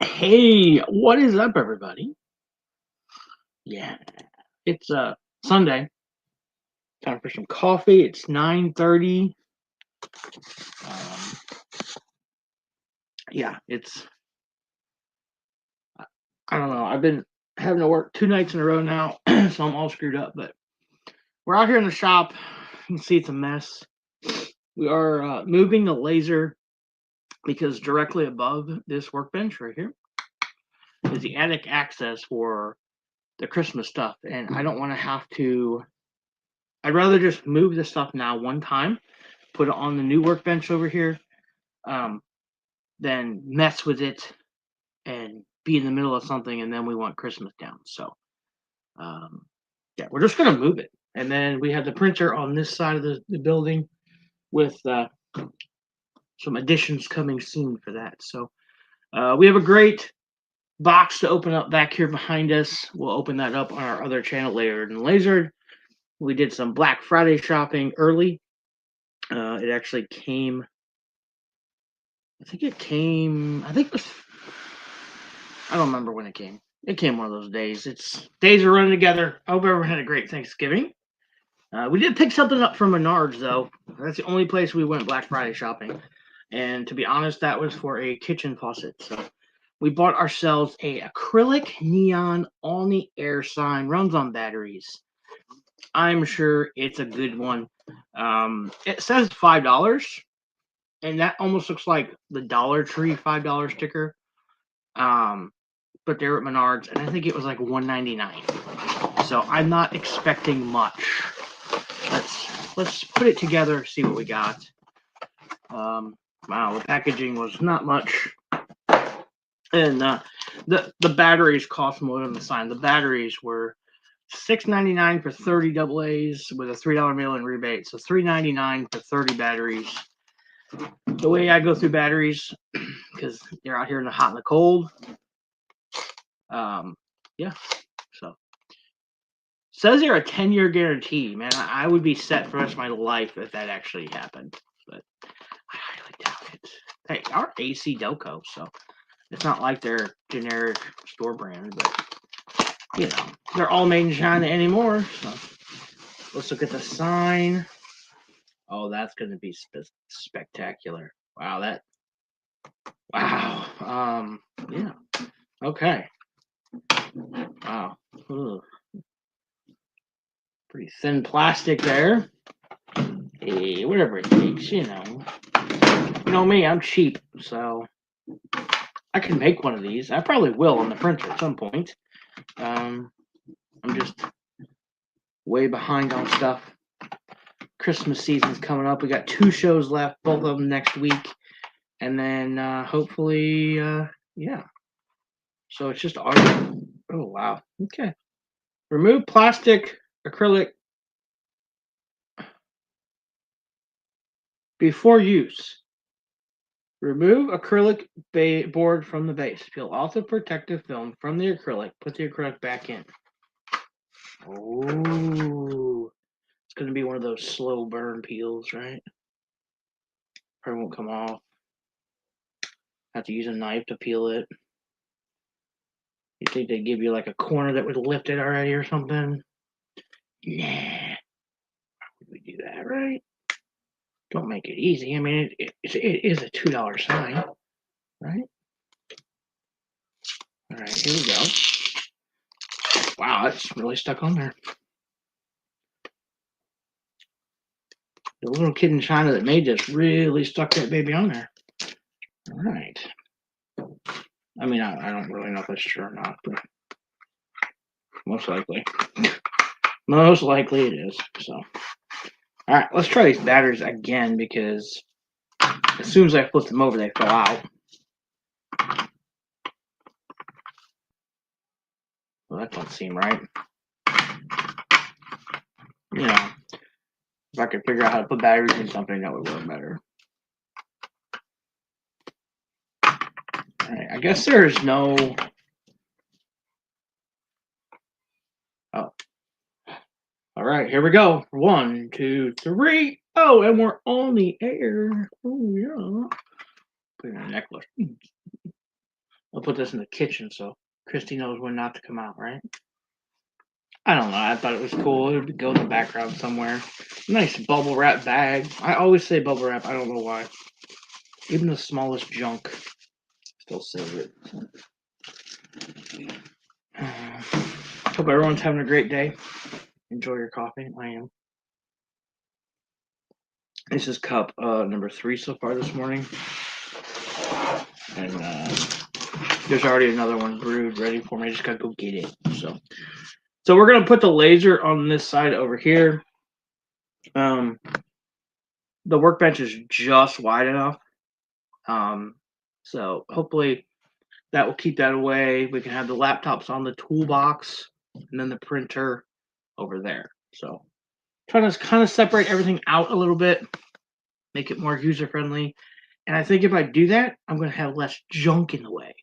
Hey, what is up, everybody? Yeah, it's Sunday. Time for some coffee. It's 9:30. Um, yeah, it's I don't know. I've been having to work 2 nights in a row now, so I'm all screwed up. But we're out here in the shop. You can see it's a mess. We are moving the laser because directly above this workbench right here is the attic access for the Christmas stuff, and I don't want to have to. I'd rather just move this stuff now one time, put it on the new workbench over here, um, than mess with it and be in the middle of something and then we want Christmas down. So um, yeah, we're just gonna move it. And then we have the printer on this side of the building with some additions coming soon for that. So we have a great box to open up back here behind us. We'll open that up on our other channel, Layered and Lasered. We did some Black Friday shopping early. It actually came. I think it came. I think it was. I don't remember when it came. It came one of those days. It's days are running together. I hope everyone had a great Thanksgiving. We did pick something up from Menards though. That's the only place we went Black Friday shopping. And to be honest, that was for a kitchen faucet. So we bought ourselves a acrylic neon on the air sign, runs on batteries. I'm sure it's a good one. It says $5, and that almost looks like the Dollar Tree $5 sticker. But they're at Menards, and I think it was like $1.99. So I'm not expecting much. Let's put it together, see what we got. Wow, the packaging was not much, and the batteries cost more than the sign. The batteries were $6.99 for 30 double A's with a $3 mail-in rebate. So $3.99 for 30 batteries. The way I go through batteries, because they're out here in the hot and the cold. Yeah, so says they're a 10-year guarantee. Man, I would be set for the rest of my life if that actually happened, but I highly doubt it. Hey, our AC Delco, so it's not like they're generic store brand, but they're all made in China anymore. So let's look at the sign. Oh, that's going to be spectacular. Wow, wow. Yeah. Okay. Wow. Ugh. Pretty thin plastic there. Hey, whatever it takes, You know me, I'm cheap, so I can make one of these. I probably will on the printer at some point. I'm just way behind on stuff. Christmas season's coming up. We got 2 shows left, both of them next week, and then hopefully, yeah. So it's just audio. Oh wow. Okay. Remove plastic, acrylic before use. Remove acrylic board from the base. Peel off the protective film from the acrylic. Put the acrylic back in. Oh, it's going to be one of those slow burn peels, right? Probably won't come off. Have to use a knife to peel it. You think they'd give you like a corner that would lift it already or something? Nah. Why would we do that, right? Don't make it easy. I mean, it is a $2 sign, right? All right, here we go. Wow, that's really stuck on there. The little kid in China that made this really stuck that baby on there. All right. I mean, I don't really know if that's true or not, but most likely. Most likely it is. So, all right, let's try these batteries again because as soon as I flipped them over, they fell out. Well, that don't seem right. If I could figure out how to put batteries in something, that would work better. All right, I guess there's no. Oh. All right, here we go. 1, 2, 3. Oh, and we're on the air. Oh, yeah. Put in a necklace. I'll put this in the kitchen so Christy knows when not to come out, right? I don't know. I thought it was cool. It would go in the background somewhere. Nice bubble wrap bag. I always say bubble wrap. I don't know why. Even the smallest junk still save it. Hope everyone's having a great day. Enjoy your coffee. I am. This is cup number 3 so far this morning. And there's already another one brewed ready for me. I just gotta go get it. So we're gonna put the laser on this side over here. The workbench is just wide enough. So hopefully that will keep that away. We can have the laptops on the toolbox and then the printer over there. So trying to kind of separate everything out a little bit, make it more user friendly. And I think if I do that, I'm going to have less junk in the way.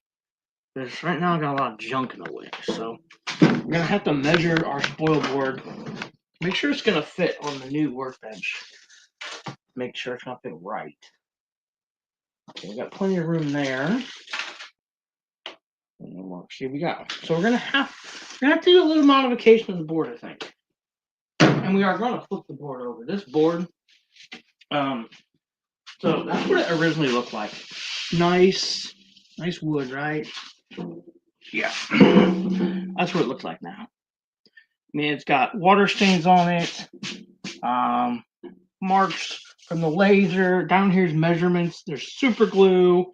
Because right now I got a lot of junk in the way. So we're going to have to measure our spoil board. Make sure it's going to fit on the new workbench. Make sure it's going to fit right. Okay, we got plenty of room there. See what we got. So we're gonna have to do a little modification of the board, I think. And we are gonna flip the board over. This board, so that's what it originally looked like. Nice wood, right? Yeah. That's what it looks like now. I mean, it's got water stains on it, marks from the laser. Down here's measurements. There's super glue.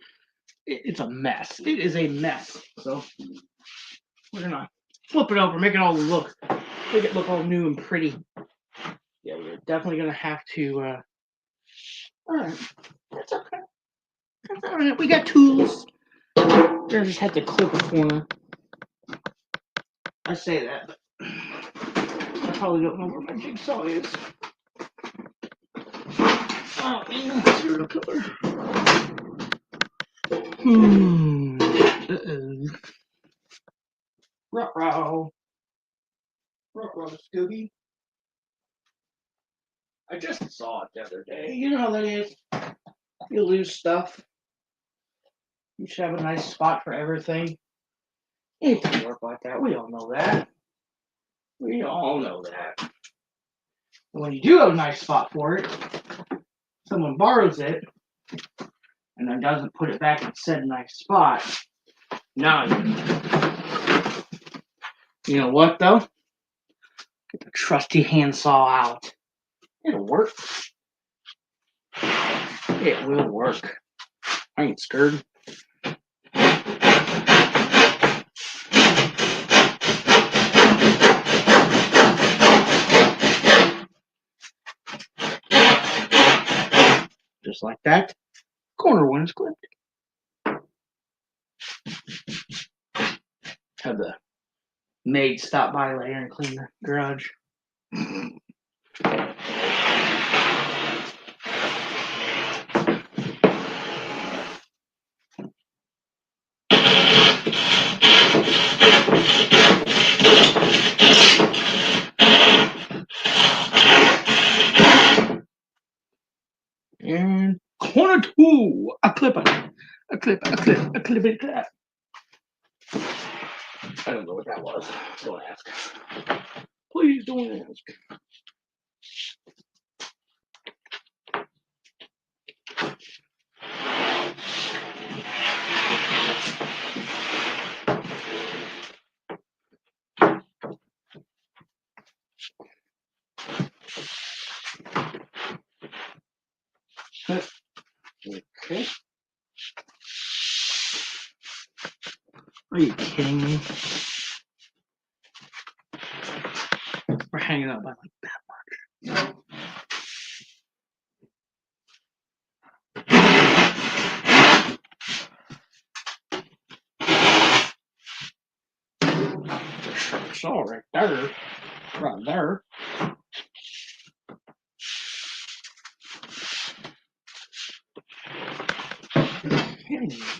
It's a mess. It is a mess. So we're gonna flip it over, make it look all new and pretty. Yeah, we're definitely gonna have to. All right, that's okay. That's all right. We got tools. I just had to clip a corner. I say that, but I probably don't know where my jigsaw is. Oh man, serial killer. Uh-oh. Ruh-roh. Ruh-roh, Scooby. I just saw it the other day. You know how that is. You lose stuff. You should have a nice spot for everything. It doesn't work like that. We all know that. We all know that. And when you do have a nice spot for it, someone borrows it and then doesn't put it back in said nice spot. Now you know what though? Get the trusty handsaw out. It'll work. It will work. I ain't scared. Just like that. Corner one is clipped. Have the maid stop by later and clean the garage. And corner 2, a clip it. A clip it. I don't know what that was. Don't ask. Please don't ask. Okay. Are you kidding me? We're hanging out by like that much. Saw right there. Right there.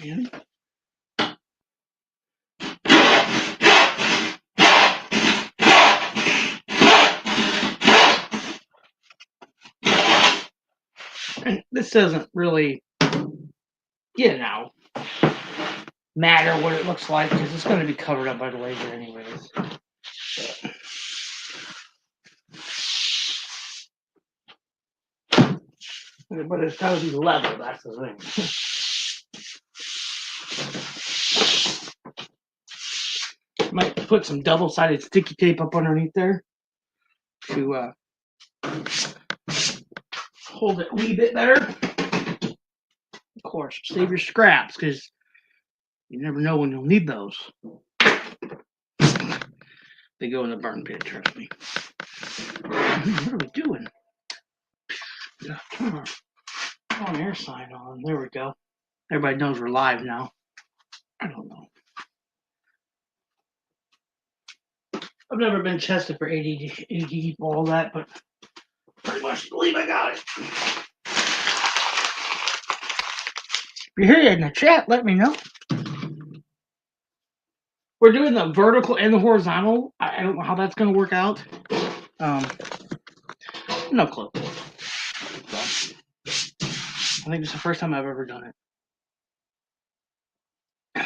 Man. And this doesn't really, you know, matter what it looks like because it's going to be covered up by the laser anyways. But it's got to be level, that's the thing. Might put some double-sided sticky tape up underneath there to hold it a wee bit better. Of course, save your scraps because you never know when you'll need those. They go in the burn pit, trust me. What are we doing? Yeah, turn our on-air sign on. There we go. Everybody knows we're live now. I don't know. I've never been tested for AD all that, but pretty much believe I got it. If you hear it in the chat, let me know. We're doing the vertical and the horizontal. I don't know how that's going to work out. No clue. So, I think it's the first time I've ever done it.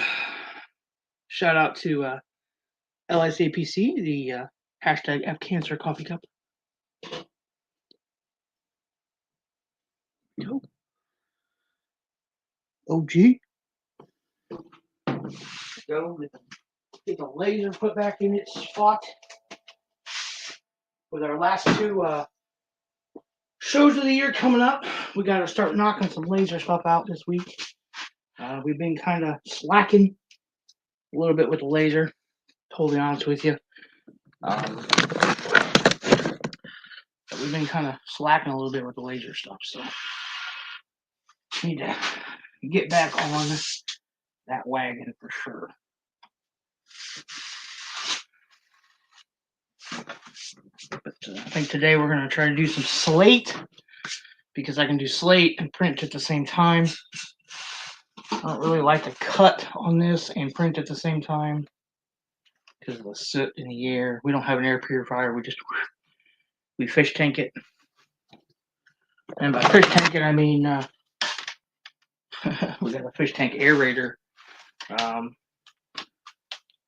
Shout out to LICPC, the hashtag FCancer coffee cup. OG. Go get the laser put back in its spot. With our last two shows of the year coming up, we got to start knocking some laser stuff out this week. We've been kind of slacking a little bit with the laser, totally honest with you. We've been kind of slacking a little bit with the laser stuff, so need to get back on that wagon for sure. But I think today we're going to try to do some slate because I can do slate and print at the same time. I don't really like to cut on this and print at the same time because of the soot in the air. We don't have an air purifier. We fish tank it. And by fish tank it, I mean we got a fish tank aerator.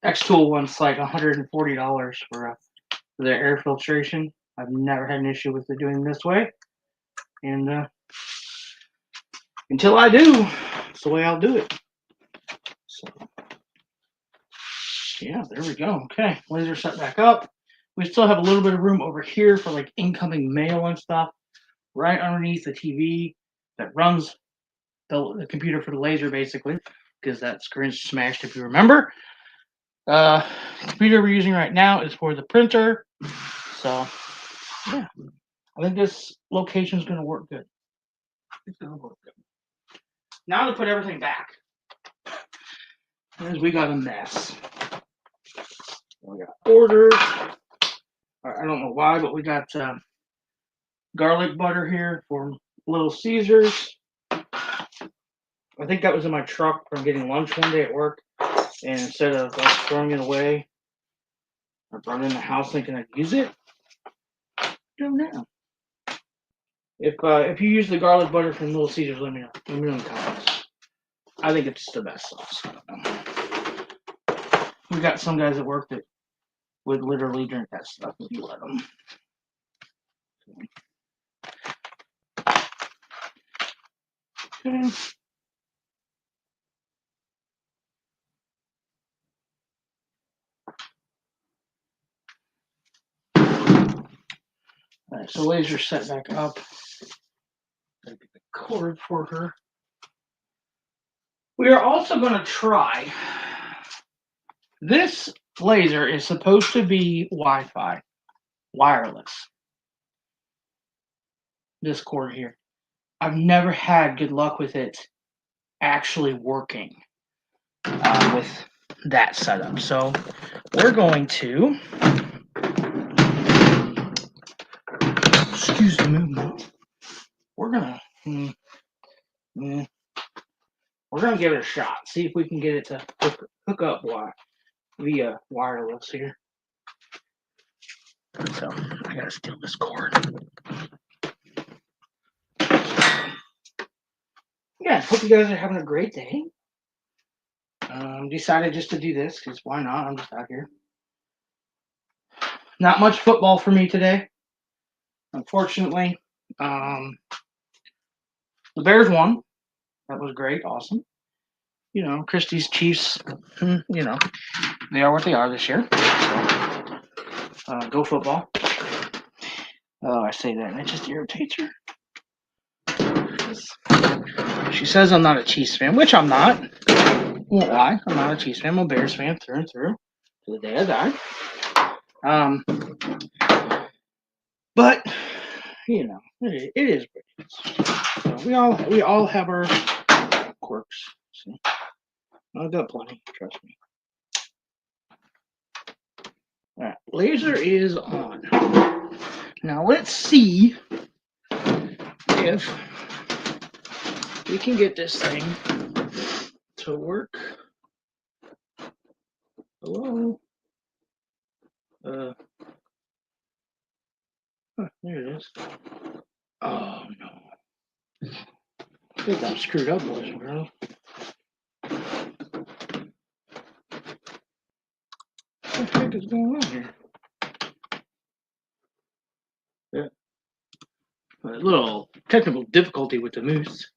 X-Tool one's like $140 for their air filtration. I've never had an issue with it doing this way. And until I do, it's the way I'll do it. So, yeah, there we go. Okay, laser set back up. We still have a little bit of room over here for like incoming mail and stuff right underneath the TV that runs the computer for the laser, basically, because that screen's smashed, if you remember. The computer we're using right now is for the printer. So, yeah, I think this location is going to work good. It's going to work good. Now to put everything back, because we got a mess. We got orders. I don't know why, but we got garlic butter here for Little Caesars. I think that was in my truck from getting lunch one day at work. And instead of throwing it away, I brought it in the house thinking I'd use it. Do now. If you use the garlic butter from Little Caesars, let me know. Let me know in the comments. I think it's the best sauce. We got some guys at work that would literally drink that stuff if you let them. Okay. All right, so laser set back up. Gotta get the cord for her. We are also going to try. This laser is supposed to be Wi-Fi, wireless. This cord here. I've never had good luck with it actually working with that setup. So we're going to, excuse the movement. We're gonna give it a shot. See if we can get it to hook up via wireless here. So I gotta steal this cord. Yeah, hope you guys are having a great day. Decided just to do this because why not? I'm just out here. Not much football for me today, unfortunately. The Bears won. That was great, awesome. Christie's Chiefs. They are what they are this year. So, go football. Oh, I say that and it just irritates her. She says I'm not a Chiefs fan, which I'm not. Won't lie, I'm not a Chiefs fan. I'm a Bears fan through and through to the day I die. But it is what it is. So we all have our quirks. See? I've got plenty, trust me. All right, laser is on. Now let's see if we can get this thing to work. Hello? There it is. Oh no. I think I'm screwed up, boys and girls. What the heck is going on here? Yeah. A little technical difficulty with the moose.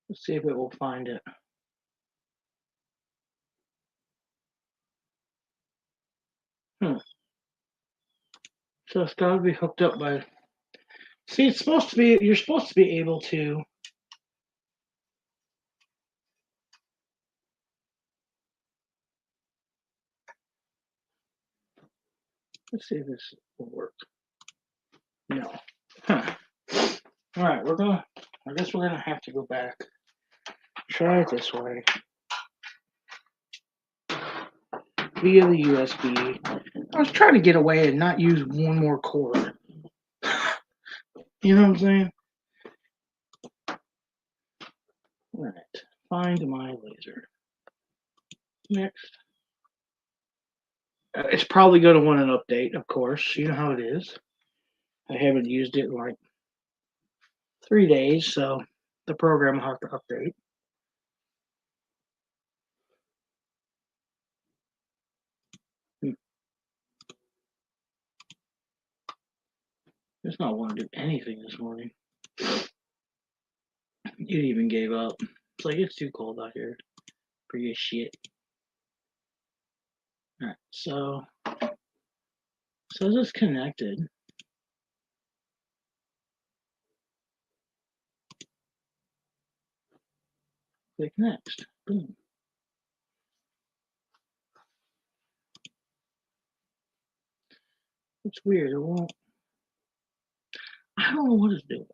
Let's see if it will find it. So it's got to be hooked up by. See, it's supposed to be. You're supposed to be able to. Let's see if this will work. No. Huh. All right, I guess we're gonna have to go back. Try it this way. Via the USB. I was trying to get away and not use one more cord. You know what I'm saying? All right. Find my laser. Next. It's probably going to want an update, of course. You know how it is. I haven't used it in like 3 days, so the program will have to update. It's not wanting to do anything this morning. It even gave up. It's like it's too cold out here for your shit. Alright, so says it's connected. Click next. Boom. It's weird. It won't. I don't know what it's doing.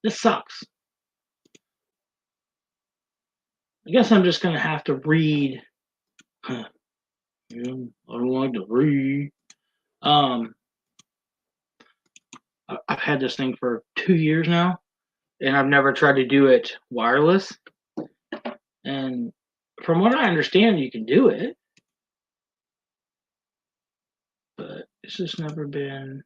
This sucks. I guess I'm just gonna have to read. I don't like to read. I've had this thing for 2 years now, and I've never tried to do it wireless. And from what I understand, you can do it, but it's just never been.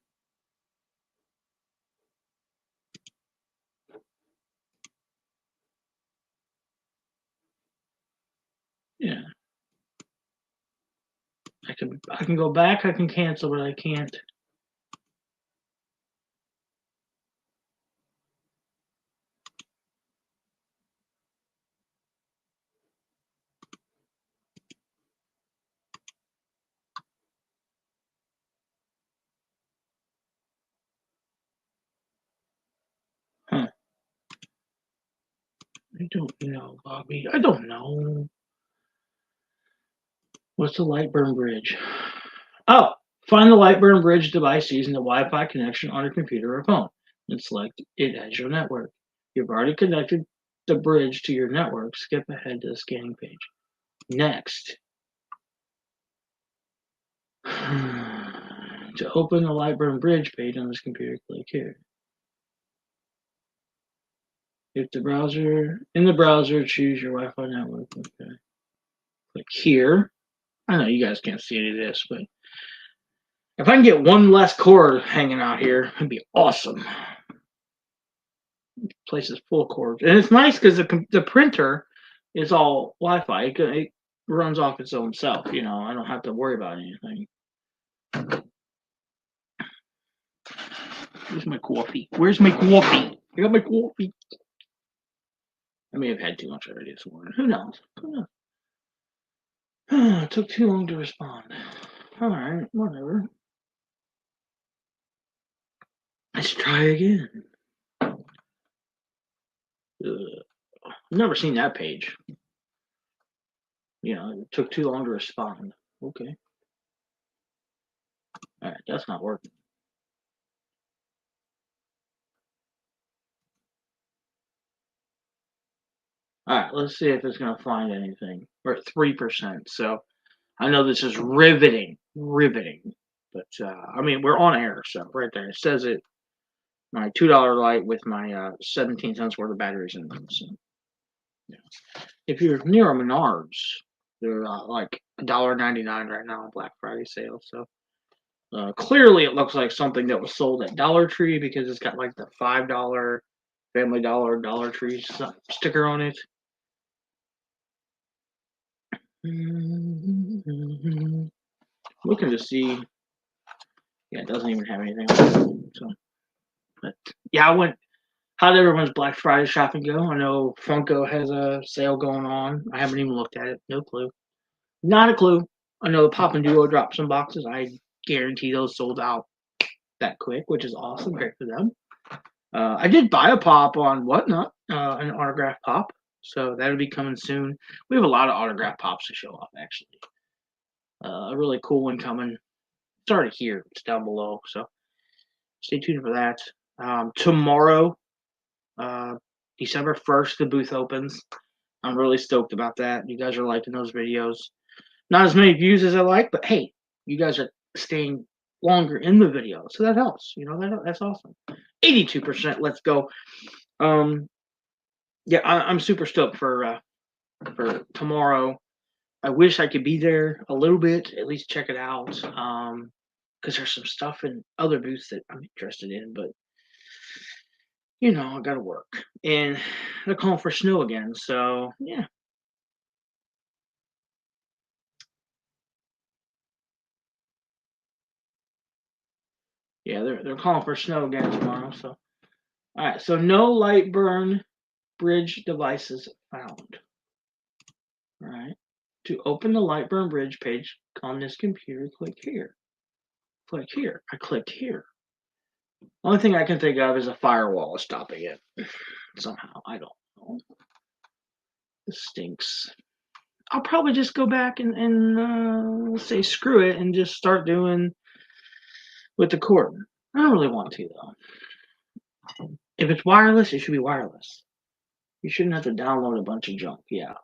Yeah, I can go back, I can cancel, but I can't. Huh. I don't know, Bobby. I don't know. What's the Lightburn Bridge? Oh, find the Lightburn Bridge device using the Wi-Fi connection on your computer or phone and select it as your network. You've already connected the bridge to your network. Skip ahead to the scanning page. Next. To open the Lightburn Bridge page on this computer, click here. If the browser, in the browser, choose your Wi-Fi network. Okay. Click here. I know you guys can't see any of this, but If I can get one less cord hanging out here, it'd be awesome. Place is full of cords, and it's nice because the printer is all Wi-Fi. It runs off its own self. You know, I don't have to worry about anything. Where's my coffee? Where's my coffee? I got my coffee. I may have had too much already this morning. Who knows? Who knows? It took too long to respond. All right, whatever. Let's try again. I've never seen that page. You know, it took too long to respond. Okay. All right, that's not working. All right, let's see if it's going to find anything. We're at 3%. So I know this is riveting. But, I mean, we're on air. So right there, it says it. My $2 light with my 17 cents worth of batteries in them. So, yeah. If you're near a Menards, they're like $1.99 right now on Black Friday sale. So clearly, it looks like something that was sold at Dollar Tree because it's got like the $5 Family Dollar Dollar Tree sticker on it. Looking to see. Yeah, it doesn't even have anything on it. So, but yeah, I went. How did everyone's Black Friday shopping go? I know Funko has a sale going on. I haven't even looked at it. No clue. Not a clue. I know the Pop and Duo dropped some boxes. I guarantee those sold out that quick, which is awesome. Great for them. I did buy a pop on Whatnot, an autograph pop. So that'll be coming soon. We have a lot of autograph pops to show off, actually. A really cool one coming. It's already here. It's down below. So stay tuned for that. Tomorrow, December 1st, the booth opens. I'm really stoked about that. You guys are liking those videos. Not as many views as I like, but hey, you guys are staying longer in the video, so that helps. You know, that's awesome. 82%. Let's go. Yeah, I'm super stoked for tomorrow. I wish I could be there a little bit, at least check it out. Because there's some stuff in other booths that I'm interested in, but you know, I gotta work. And they're calling for snow again, so yeah. Yeah, they're calling for snow again tomorrow, so alright, so no light burn bridge devices found. Alright. To open the Lightburn Bridge page on this computer, click here. Click here. I clicked here. Only thing I can think of is a firewall is stopping it. Somehow. I don't know. This stinks. I'll probably just go back and say screw it and just start doing with the cord. I don't really want to though. If it's wireless, it should be wireless. You shouldn't have to download a bunch of junk. Yeah.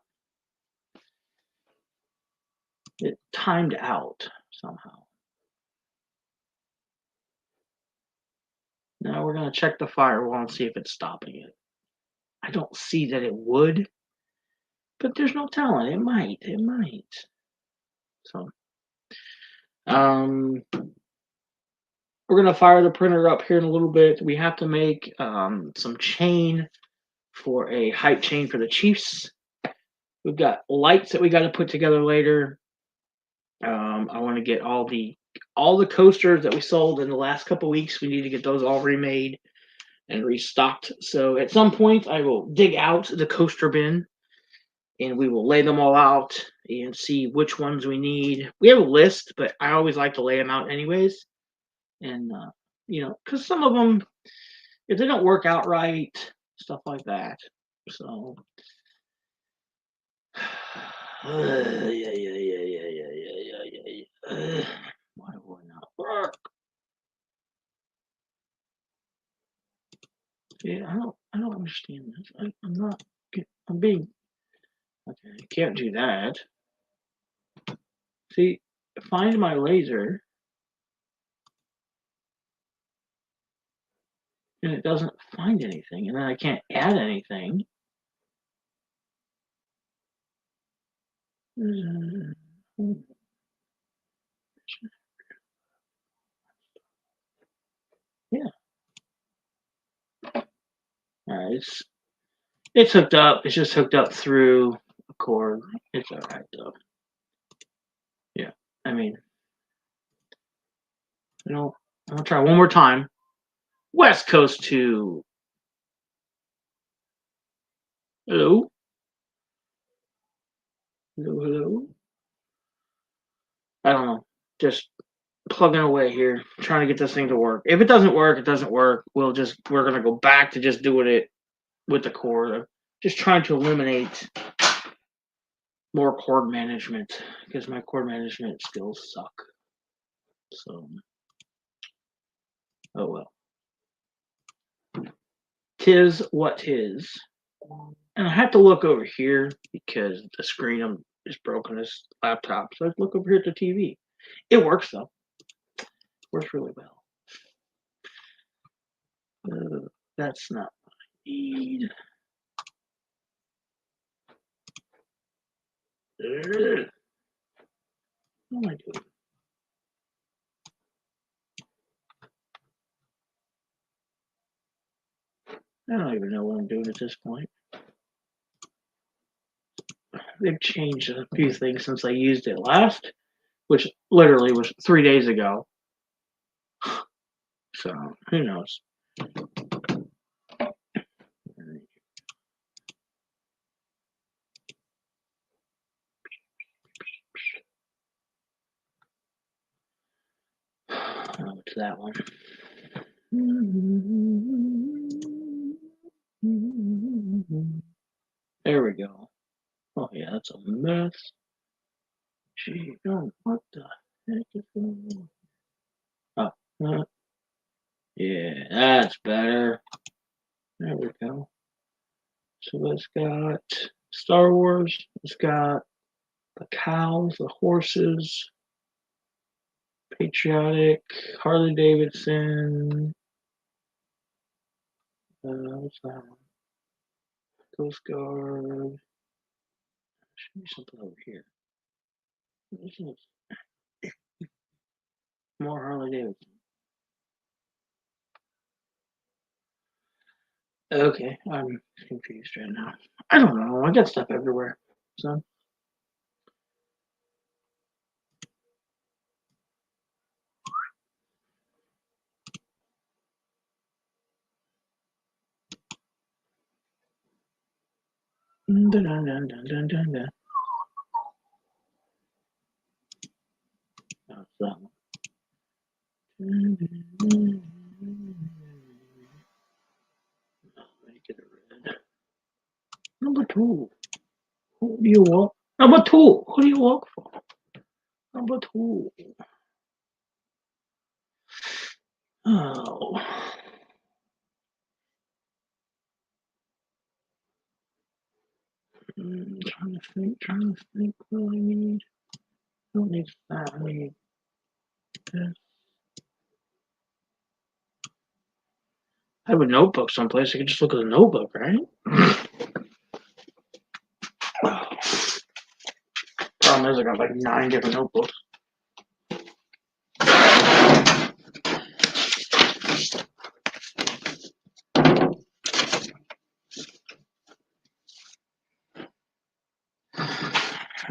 It timed out somehow. Now we're going to check the firewall and see if it's stopping it. I don't see that it would, but there's no telling. It might. It might. So, we're going to fire the printer up here in a little bit. We have to make some chain for a height chain for the Chiefs. We've got lights that we got to put together later. I want to get all the coasters that we sold in the last couple weeks. We need to get those all remade and restocked. So at some point, I will dig out the coaster bin and we will lay them all out and see which ones we need. We have a list, but I always like to lay them out anyways. And, you know, because some of them, if they don't work out right, stuff like that. So, why will it not work? Yeah, I don't understand this. I'm being, okay, I can't do that. See, find my laser, and it doesn't find anything, and then I can't add anything. it's hooked up. It's just hooked up through a cord. It's all right though. Yeah, I mean, I'll try one more time. West Coast to hello, hello. I don't know. Just plugging away here, trying to get this thing to work. If it doesn't work, it doesn't work. We're gonna go back to just doing it with the cord. I'm just trying to eliminate more cord management because my cord management skills suck. So, oh well. Tis what tis. And I have to look over here because the screen is broken. This laptop, so I look over here at the TV. It works though. Works really well. That's not what I need. What am I doing? I don't even know what I'm doing at this point. They've changed a few things since I used it last, which literally was 3 days ago. So who knows? Oh, it's that one. There we go. Oh yeah, that's a mess. Gee, oh, what the heck is going on? Oh, yeah, that's better. There we go. So it's got Star Wars. It's got the cows, the horses, patriotic, Harley Davidson. What's that one? Coast Guard. Should be something over here. This is more Harley Davidson. Okay, I'm confused right now. I don't know. I got stuff everywhere. So. Dun, dun, dun, dun, dun, dun, dun. Oh, it's that one. Make it a red. Number 2. Who do you walk? Number 2. Who do you walk for? Number 2. Oh. Trying to think what I need. I don't need that. I need this. I have a notebook someplace. I can just look at the notebook, right? Problem is, I got like 9 different notebooks.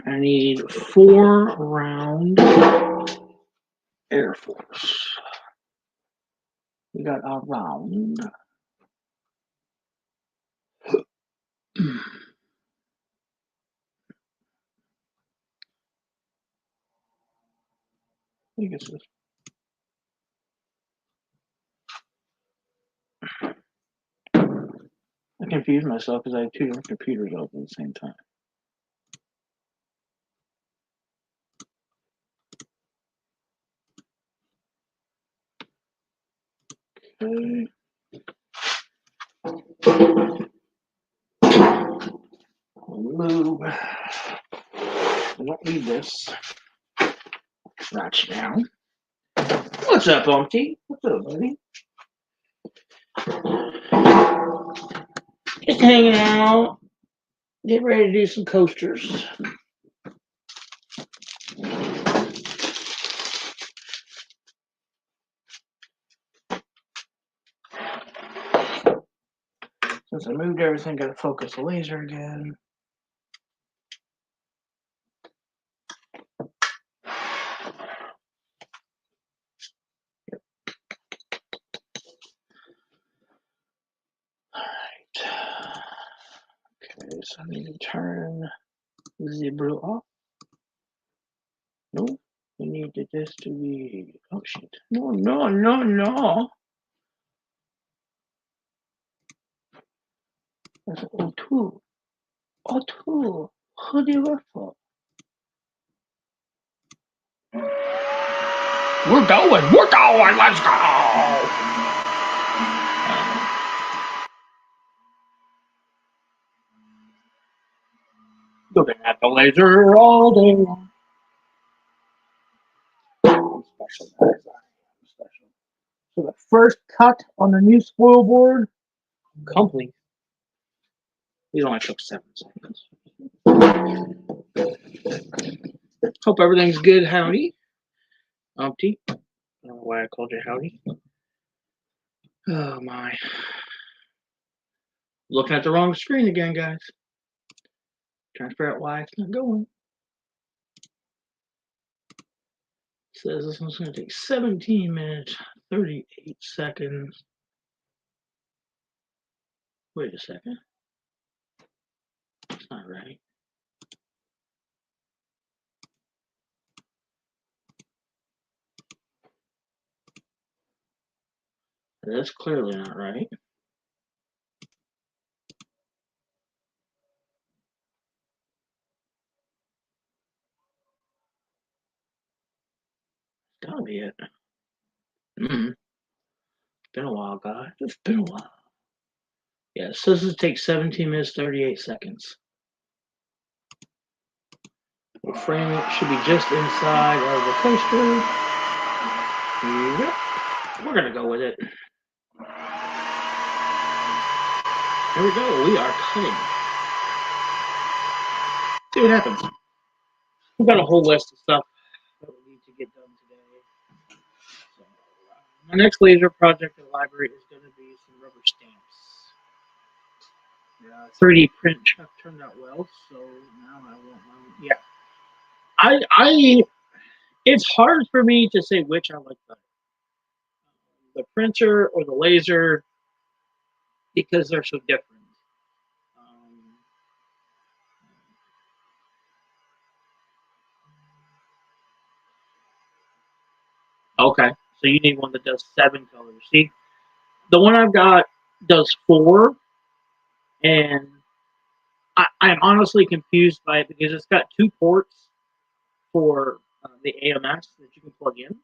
I need 4 round Air Force. We got a round. I think it's this. I confused myself because I had 2 different computers open at the same time. Okay. Move. I don't need this. Scratch down. What's up, Umpty? What's up, buddy? Just hanging out. Get ready to do some coasters. Since I moved everything, got to focus the laser again. Alright. Okay, so I need to turn the brew off. No, we need this to be. Oh shit. No, no, no, no. That's O2. O2. Hoodie waffle. We're going. Let's go. Looking at the laser all day long. Special. So the first cut on the new spoil board, complete. These only took 7 seconds. Hope everything's good, howdy. Umpty. I don't know why I called you howdy. Oh my. Looking at the wrong screen again, guys. Trying to figure out why it's not going. It says this one's going to take 17 minutes, 38 seconds. Wait a second. That's not right. That's clearly not right. Gotta be it. Been a while, guys. It's been a while. Yeah, it says it takes 17 minutes, 38 seconds. The frame should be just inside of the coaster. Yep. We're gonna go with it. Here we go. We are cutting. See what happens. We've got a whole list of stuff that we need to get done today. So, my next laser project at the library is going to be some rubber stamps. 3D print stuff turned out well, so now I want my. Yeah. I it's hard for me to say which I like better, the printer or the laser, because they're so different. Okay, so you need one that does 7 colors. See, the one I've got does 4, and I'm honestly confused by it because it's got 2 ports for the AMS that you can plug in,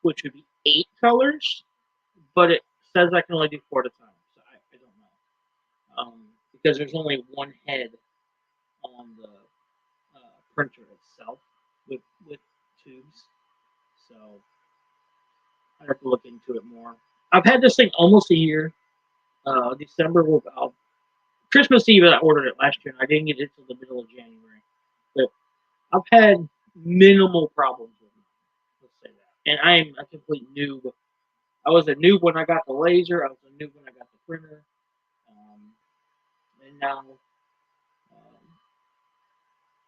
which would be 8 colors, but it says I can only do 4 at a time, so I don't know. Because there's only one head on the printer itself with tubes, so I have to look into it more. I've had this thing almost a year. December will Christmas Eve I ordered it last year, and I didn't get it until the middle of January. But I've had minimal problems with it. Let's say that. And I'm a complete noob. I was a noob when I got the laser. I was a noob when I got the printer. And now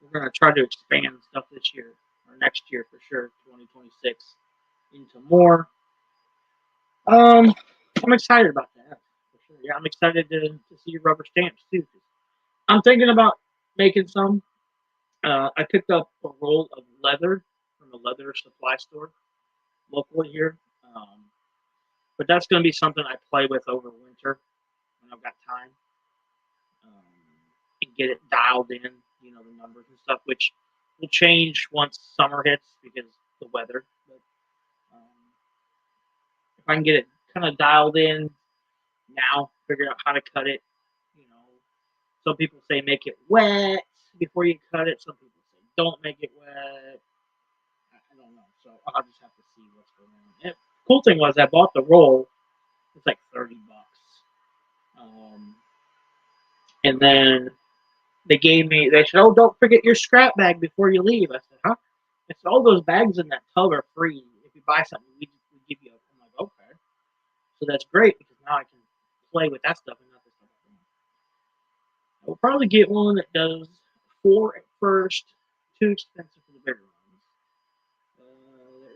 we're going to try to expand stuff this year, or next year for sure, 2026, into more. I'm excited about that. For sure. Yeah, I'm excited to see your rubber stamps too. I'm thinking about making some. I picked up a roll of leather from a leather supply store locally here. But that's going to be something I play with over winter when I've got time, and get it dialed in, the numbers and stuff, which will change once summer hits because the weather. But if I can get it kind of dialed in now, figure out how to cut it, some people say make it wet before you cut it. Some people say don't make it wet. I don't know. So I'll just have to see what's going on. And cool thing was I bought the roll. It's like $30. And then they said, oh, don't forget your scrap bag before you leave. I said, huh? I said, all those bags in that tub are free. If you buy something, we give you. I'm like, okay. So that's great because now I can play with that stuff and not this stuff. We'll probably get one that does 4 at first, too expensive for the bigger ones.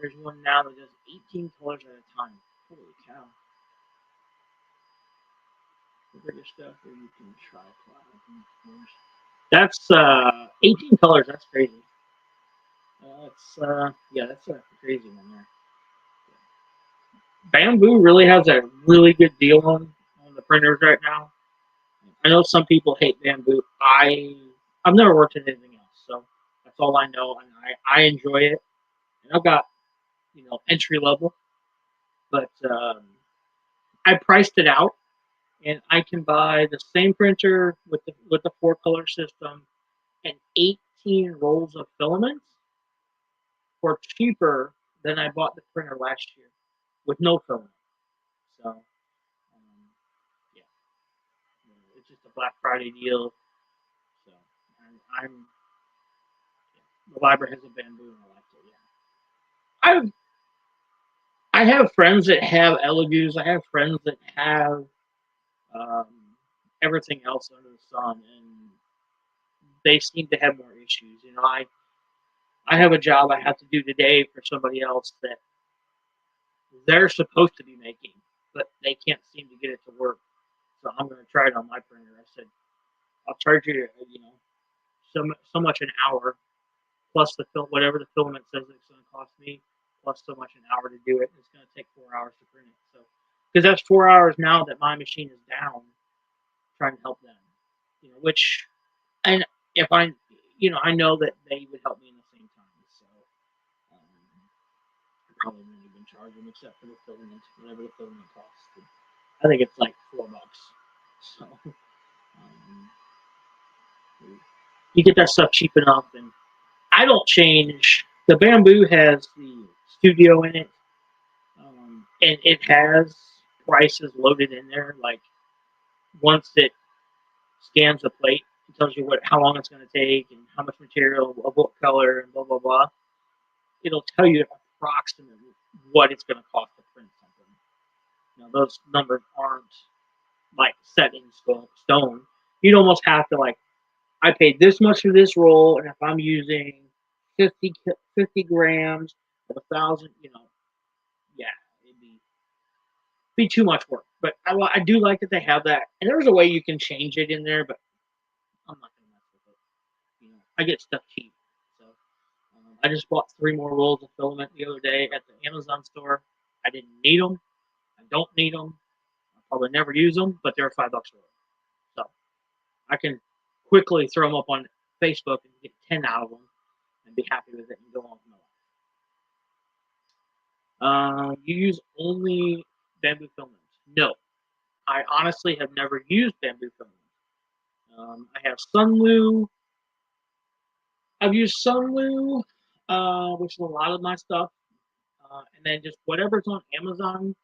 There's one now that does 18 colors at a time. Holy cow. The bigger stuff where you can try colors. That's 18 colors, that's crazy. That's a crazy one there. Bamboo really has a really good deal on the printers right now. I know some people hate bamboo. I've never worked in anything else, so that's all I know, and I enjoy it. And I've got entry level, but I priced it out, and I can buy the same printer with the 4-color system and 18 rolls of filaments for cheaper than I bought the printer last year with no filament. So yeah, it's just a Black Friday deal. So I'm the library has a bamboo and I like it. Yeah, I have friends that have Elegoo's. I have friends that have um, everything else under the sun, and they seem to have more issues. I have a job I have to do today for somebody else that they're supposed to be making, but they can't seem to get it to work. So I'm going to try it on my printer. I said, I'll charge you, so much an hour plus whatever the filament says it's going to cost me, plus so much an hour to do it. It's going to take 4 hours to print it. So because that's 4 hours now that my machine is down, trying to help them. Which, and if I know that they would help me in the same time. So I probably wouldn't even charge them except for the filament, whatever the filament costs. I think it's like $4. So you get that stuff cheap enough, and I don't change. The bamboo has the studio in it, and it has prices loaded in there. Like once it scans the plate, it tells you how long it's going to take and how much material, what color, and blah blah blah. It'll tell you approximately what it's going to cost to print something. Those numbers aren't like set in stone. You'd almost have to I paid this much for this roll, and if I'm using 50 grams of 1,000, yeah, it'd be too much work. But I do like that they have that, and there's a way you can change it in there, but I'm not gonna mess with it. I get stuff cheap, so I just bought 3 more rolls of filament the other day at the Amazon store. I didn't need them. I don't need them. I'll probably never use them, but they're $5 a roll, so I can quickly throw them up on Facebook and get 10 out of them and be happy with it and go on with my life. You use only bamboo filaments? No, I honestly have never used bamboo filaments. I have Sunlu. I've used Sunlu, which is a lot of my stuff, and then just whatever's on Amazon,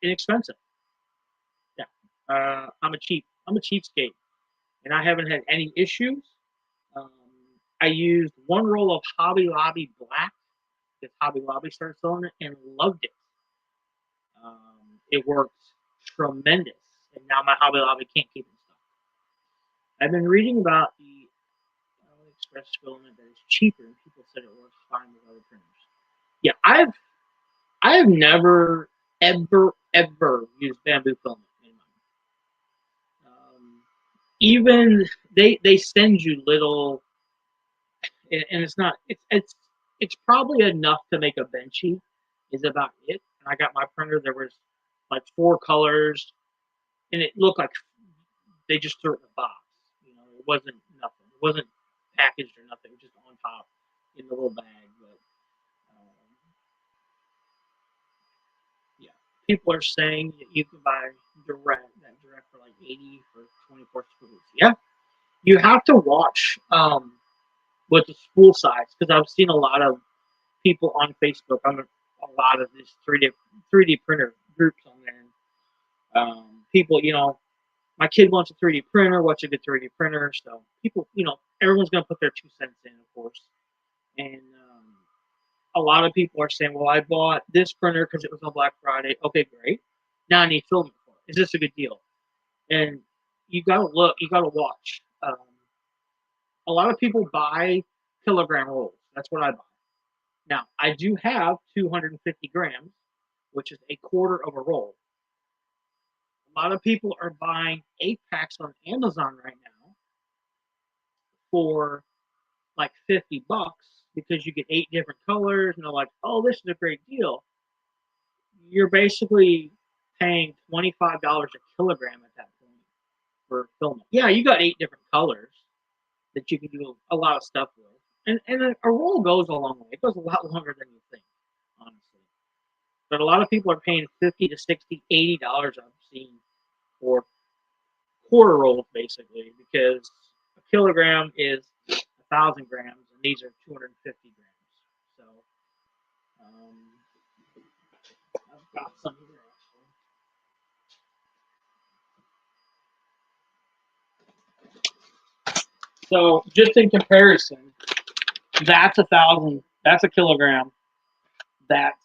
inexpensive. Yeah, I'm a cheapskate, and I haven't had any issues. Um, I used 1 roll of Hobby Lobby Black because Hobby Lobby started selling it and loved it. It worked tremendous, and now my Hobby Lobby can't keep it stuff. I've been reading about the Express filament that is cheaper, and people said it works fine with other printers. Yeah, I have never ever used bamboo filament in mine. Even they send you little, and it's not it's probably enough to make a benchy. Is about it. And I got my printer. There was like 4 colors, and it looked like they just threw it in a box. It wasn't nothing. It wasn't packaged or nothing. It was just on top in the little bag. But yeah, people are saying that you can buy direct for like 80 for 24 spools. Yeah, you have to watch with the spool size because I've seen a lot of people on Facebook. I'm a lot of these 3D printer groups on there. People, my kid wants a 3D printer. What's a good 3D printer? So people, everyone's going to put their 2 cents in, of course. And a lot of people are saying, well, I bought this printer because it was on Black Friday. Okay, great. Now I need filament for is this a good deal? And you got to look, you got to watch. A lot of people buy kilogram rolls. That's what I buy. Now, I do have 250 grams, which is a quarter of a roll. A lot of people are buying 8 packs on Amazon right now for like $50 because you get 8 different colors, and they're like, "Oh, this is a great deal." You're basically paying $25 a kilogram at that point for filament. Yeah, you got 8 different colors that you can do a lot of stuff with, and a roll goes a long way. It goes a lot longer than you think, honestly. But a lot of people are paying 50 to 60, $80 I've seen for quarter rolls basically because a kilogram is 1,000 grams and these are 250 grams. So I've got some here actually. So just in comparison, that's 1,000. That's a kilogram. That's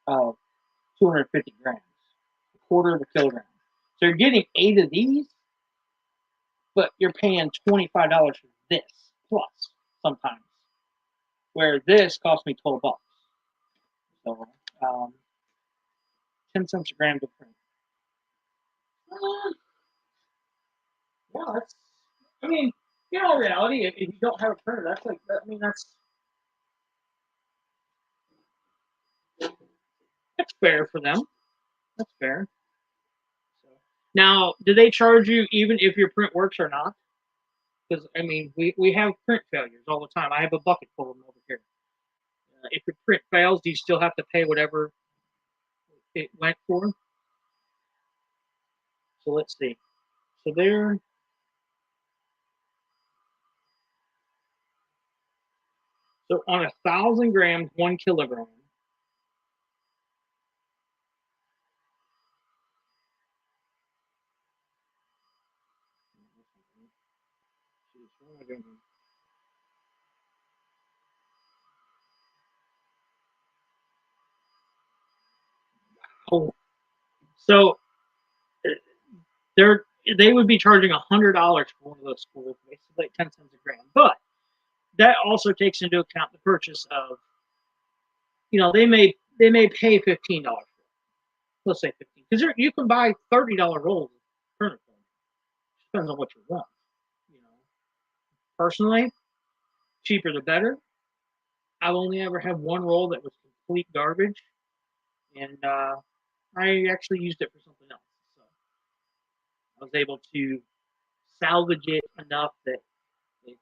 250 grams, a quarter of a kilogram. So you're getting 8 of these, but you're paying $25 for this plus sometimes, where this cost me $12. So 10 cents a gram to print. Yeah, that's. I mean, in all reality, if you don't have a printer, that's like. I mean, that's fair for them. That's fair. So, now, do they charge you even if your print works or not? Because I mean, we have print failures all the time. I have a bucket full of them over here. If your print fails, do you still have to pay whatever it went for? So let's see. So there. So on 1,000 grams, 1 kilogram. Oh, so they're they would be charging $100 for one of those spools, basically like 10 cents a gram. But that also takes into account the purchase of, they may pay $15. Let's say 15, because you can buy $30 rolls of printer film. Depends on what you want. You know, personally, cheaper the better. I've only ever had one roll that was complete garbage, and I actually used it for something else. So I was able to salvage it enough that it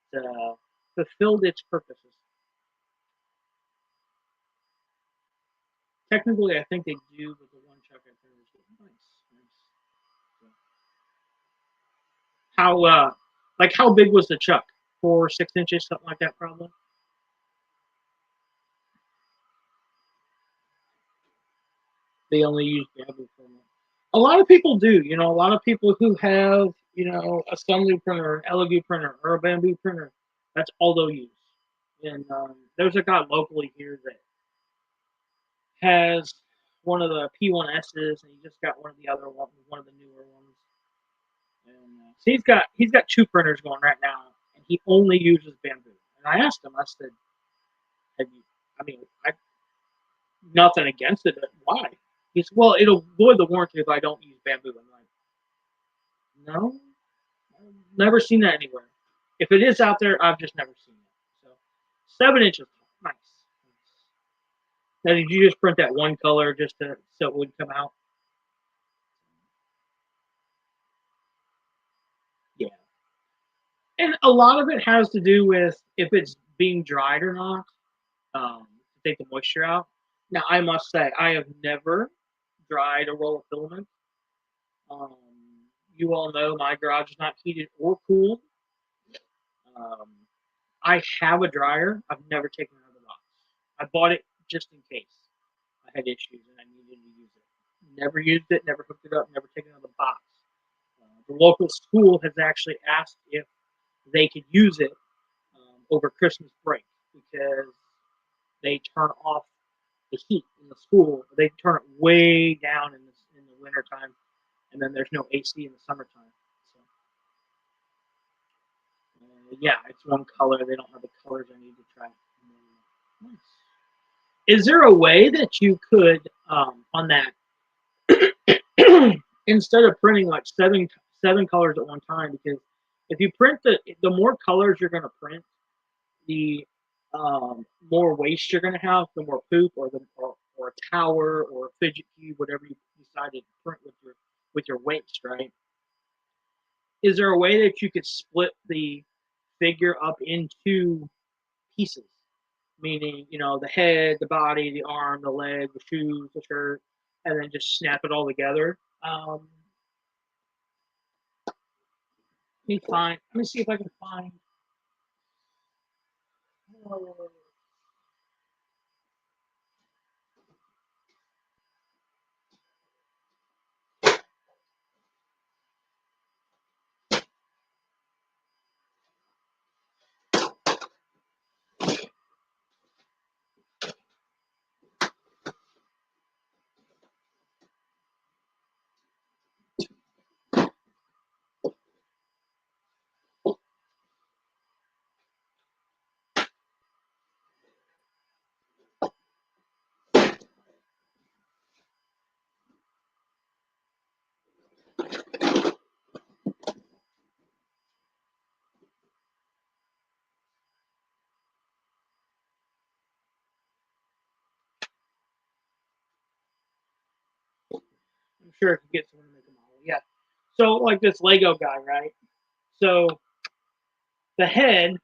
fulfilled its purposes. Technically, I think they do, but the one chuck I've heard is nice. So, how big was the chuck? 4 or 6 inches, something like that, probably. They only use bamboo filament. A lot of people do. A lot of people who have a Sunlu printer, an Elegoo printer, or a bamboo printer. That's all they'll use. And there's a guy locally here that has one of the P1S's, and he just got one of the other ones, one of the newer ones. And so he's got 2 printers going right now, and he only uses bamboo. And I asked him, I said, "Have you? I mean, nothing against it, but why?" He said, "Well, it'll void the warranty if I don't use bamboo." I'm like, "No, I've never seen that anywhere. If it is out there, I've just never seen it." So 7 inches, nice. Now, did you just print that one color just so it would come out? Yeah. And a lot of it has to do with if it's being dried or not, to take the moisture out. Now, I must say, I have never dried a roll of filament. Um, you all know my garage is not heated or cooled. Um, I have a dryer. I've never taken it out of the box. I bought it just in case I had issues and I needed to use it. Never used it, never hooked it up, never taken it out of the box. The local school has actually asked if they could use it over Christmas break because they turn off the heat in the school. They turn it way down in the the wintertime, and then there's no AC in the summertime. So, yeah, it's one color. They don't have the colors I need to try. Nice. Is there a way that you could on that instead of printing like seven colors at one time? Because if you print the more colors you're going to print, the more waste you're going to have, the more poop or a tower or a fidget cube, whatever you decided to print with your waste, right? Is there a way that you could split the figure up into pieces? Meaning, the head, the body, the arm, the leg, the shoes, the shirt, and then just snap it all together. Let me see if I can find. I'm sure I could get someone to make a model. Yeah. So like this Lego guy, right? So the head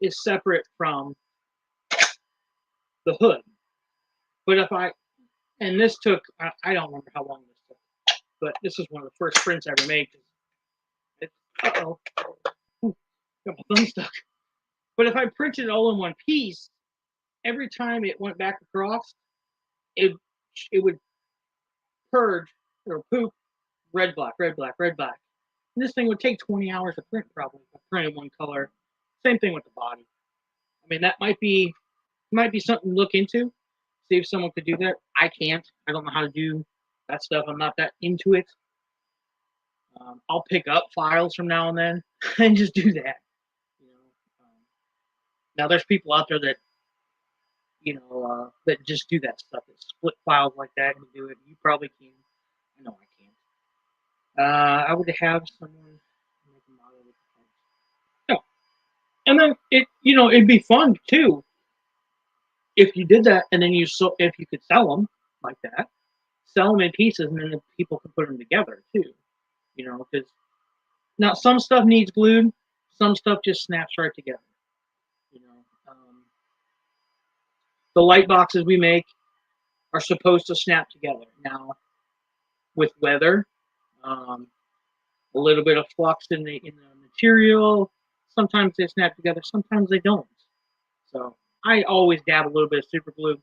is separate from the hood. But and this took, I don't remember how long this took, but this is one of the first prints I ever made. Uh-oh. Got my thumb stuck. But if I printed it all in one piece, every time it went back across, it would purge or poop red, black, red, black, red, black. And this thing would take 20 hours to print probably if I printed one color. Same thing with the body. I mean, that might be something to look into. See if someone could do that. I can't. I don't know how to do that stuff. I'm not that into it. I'll pick up files from now and then and just do that. Now there's people out there that that just do that stuff, that split files like that and do it. You probably can. I know I can't. I would have someone make a model with the parts. Yeah. And then it'd be fun too if you did that, and then if you could sell them like that, sell them in pieces, and then the people can put them together too. Because now some stuff needs glued, some stuff just snaps right together. The light boxes we make are supposed to snap together. Now, with weather, a little bit of flux in the material, sometimes they snap together, sometimes they don't. So I always dab a little bit of super glue.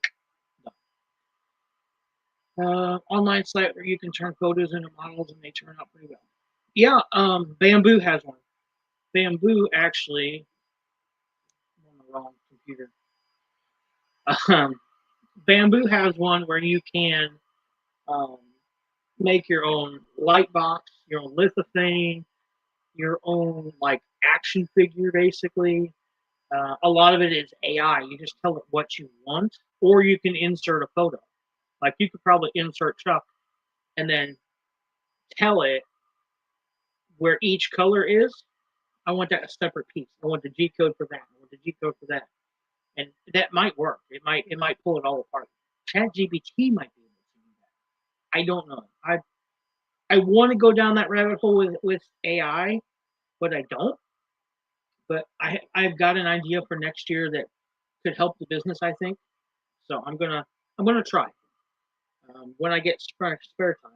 Online site where you can turn photos into models and they turn out pretty well. Yeah, Bamboo has one. Bamboo actually, I'm on the wrong computer. Bamboo has one where you can make your own light box, your own lithophane, your own like action figure, basically. A lot of it is AI. You just tell it what you want, or you can insert a photo. Like you could probably insert Chuck and then tell it where each color is. I want that a separate piece. I want the G code for that. I want the G code for that. And that might work. It might pull it all apart. ChatGPT might be able to do that. I don't know. I want to go down that rabbit hole with AI, but I don't. But I've got an idea for next year that could help the business, I think. So I'm gonna try when I get spare time.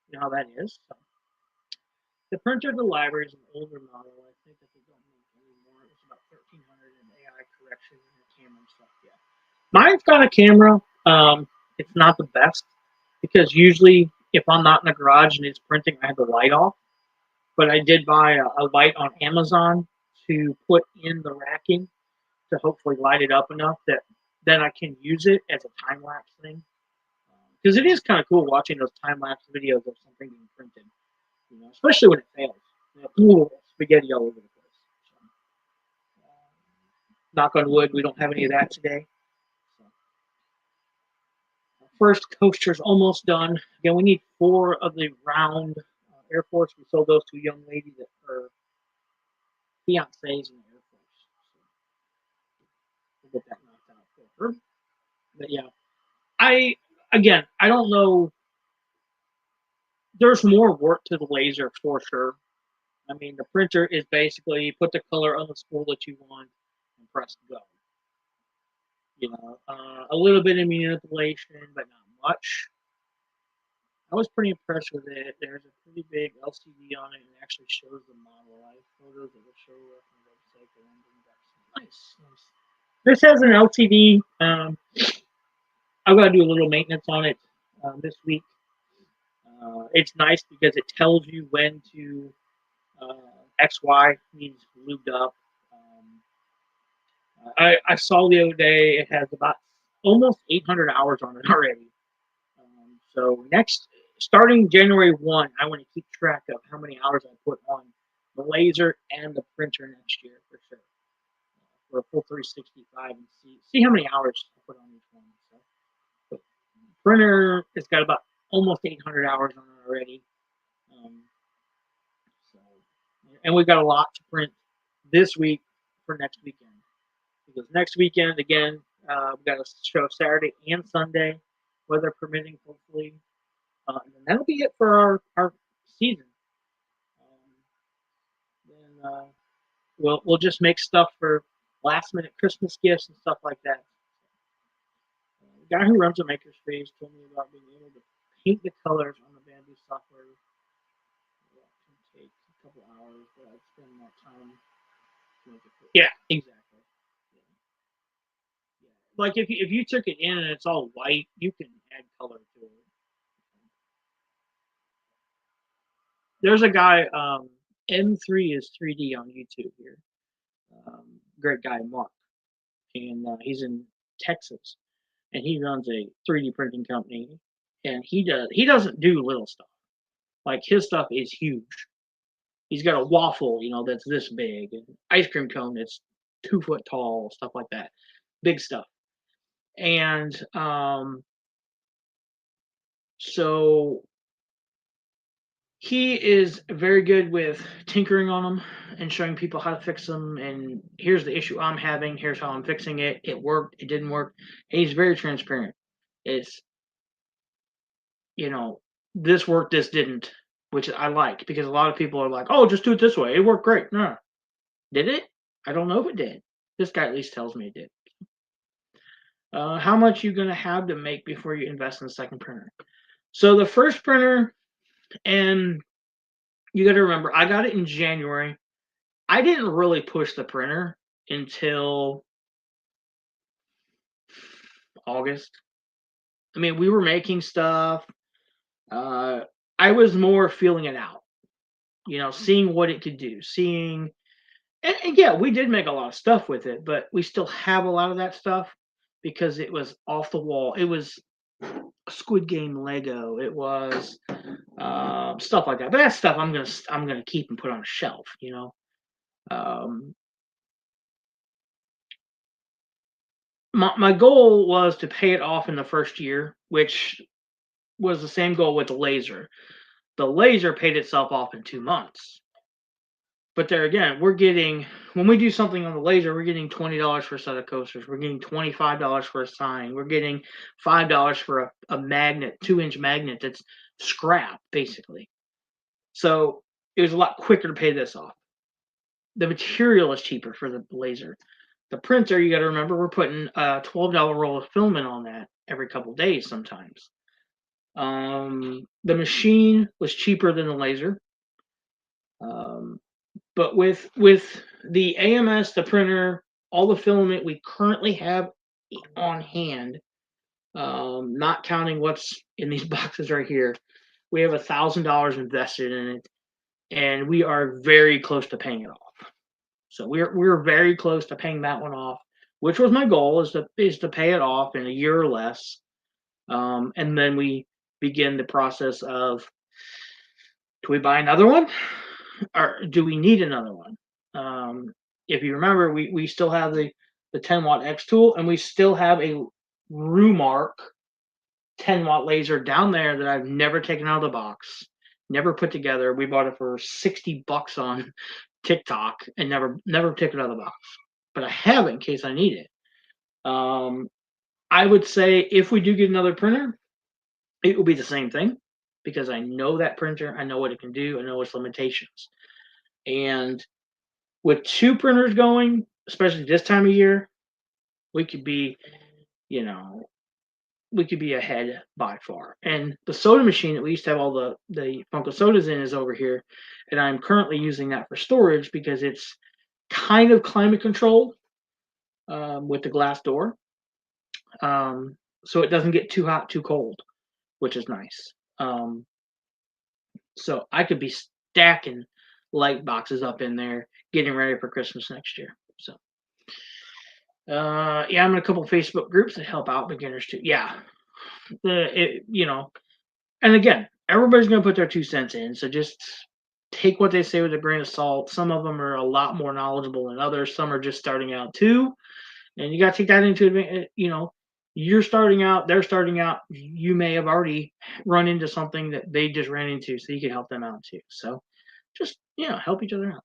You know how that is. So. The printer at the library is an older model. I think that they don't make anymore. It was about 1,300 in AI correction and the camera and stuff. Yeah, mine's got a camera. It's not the best because usually if I'm not in the garage and it's printing, I have the light off. But I did buy a light on Amazon to put in the racking to hopefully light it up enough that then I can use it as a time lapse thing. because it is kind of cool watching those time lapse videos of something being printed, especially when it fails. Spaghetti all over the place. So, knock on wood, we don't have any of that today. So, first coaster's almost done. Again, we need 4 of the round Air Force. We sold those to a young lady that her fiance's in the Air Force. So we'll get that knocked out for her. But yeah, I don't know. There's more work to the laser for sure. I mean, the printer is basically put the color on the spool that you want and press go. A little bit of manipulation, but not much. I was pretty impressed with it. There's a pretty big LCD on it, and it actually shows the model. I have photos that will show you on the website. Nice. This has an LCD. I've got to do a little maintenance on it this week. It's nice because it tells you when to XY means lubed up. I saw the other day it has about almost 800 hours on it already. So starting January 1, I want to keep track of how many hours I put on the laser and the printer next year for sure. For a full 365 and see how many hours I put on each one. So, the printer has got about almost 800 hours on it already. And we've got a lot to print this week for next weekend. Because next weekend, again, we've got a show Saturday and Sunday, weather permitting, hopefully. And that'll be it for our season. Then we'll just make stuff for last minute Christmas gifts and stuff like that. The guy who runs the Makerspace told me about being able to paint the colors on the Bamboo software. That can take a couple hours, but I'd spend that time. Yeah, exactly. Like if you took it in and it's all white, you can add color to it. There's a guy, M3 is 3D on YouTube here. Great guy, Mark, and he's in Texas, and he runs a 3D printing company, and he doesn't do little stuff. Like his stuff is huge. He's got a waffle, that's this big, and ice cream cone that's 2 foot tall, stuff like that, big stuff. And so he is very good with tinkering on them and showing people how to fix them. And here's the issue I'm having. Here's how I'm fixing it. It worked. It didn't work. And he's very transparent. It's, this worked, this didn't, which I like because a lot of people are like, oh, just do it this way. It worked great. No. Did it? I don't know if it did. This guy at least tells me it did. How much you going to have to make before you invest in the second printer? So the first printer, and you got to remember, I got it in January. I didn't really push the printer until August. I mean, we were making stuff. I was more feeling it out, seeing what it could do, and yeah, we did make a lot of stuff with it, but we still have a lot of that stuff because it was off the wall. It was Squid Game Lego. It was stuff like that. But that stuff I'm gonna keep and put on a shelf. My goal was to pay it off in the first year, which was the same goal with the laser. The laser paid itself off in 2 months. But there again, when we do something on the laser, we're getting $20 for a set of coasters. We're getting $25 for a sign. We're getting $5 for a magnet, 2-inch magnet that's scrap, basically. So it was a lot quicker to pay this off. The material is cheaper for the laser. The printer, you got to remember, we're putting a $12 roll of filament on that every couple days sometimes. The machine was cheaper than the laser. But with the AMS, the printer, all the filament we currently have on hand, not counting what's in these boxes right here, we have $1,000 invested in it, and we are very close to paying it off. So we're very close to paying that one off, which was my goal is to pay it off in a year or less. And then we begin the process of, do we buy another one, or do we need another one? If you remember, we still have the 10-watt X tool, and we still have a Rumark 10-watt laser down there that I've never taken out of the box, never put together. We bought it for $60 on TikTok and never took it out of the box. But I have it in case I need it. I would say if we do get another printer, it will be the same thing, because I know that printer, I know what it can do, I know its limitations. And with two printers going, especially this time of year, we could be, you know, we could be ahead by far. And the soda machine that we used to have all the Funko sodas in is over here, and I'm currently using that for storage because it's kind of climate controlled, with the glass door, so it doesn't get too hot, too cold, which is nice. So I could be stacking light boxes up in there, getting ready for Christmas next year. So, yeah, I'm in a couple Facebook groups that help out beginners too. Yeah, and again, everybody's gonna put their 2 cents in, so just take what they say with a grain of salt. Some of them are a lot more knowledgeable than others. Some are just starting out too, and you got to take that into you're starting out, they're starting out. You may have already run into something that they just ran into, so you can help them out too. So just help each other out.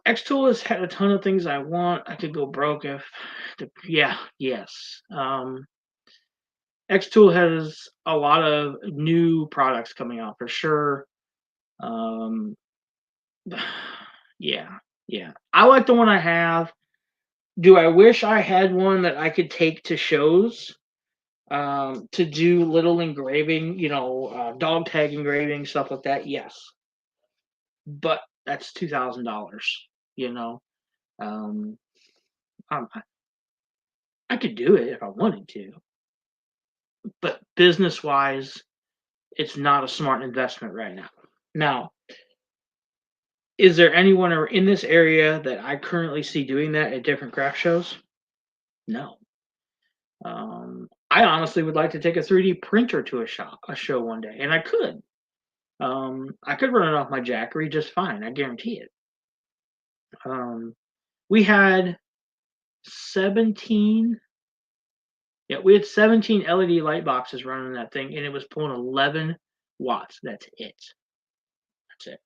Xtool has had a ton of things I want. I could go broke if, yes. Xtool has a lot of new products coming out for sure. Um, yeah, yeah. I like the one I have. Do I wish I had one that I could take to shows, to do little engraving, dog tag engraving, stuff like that? Yes, but that's $2,000. You know, um, I could do it if I wanted to, but business wise, it's not a smart investment right now. Now, is there anyone in this area that I currently see doing that at different craft shows? No. I honestly would like to take a 3D printer to a show one day, and I could. I could run it off my Jackery just fine. I guarantee it. We had 17. Yeah, we had 17 LED light boxes running that thing, and it was pulling 11 watts. That's it. That's it.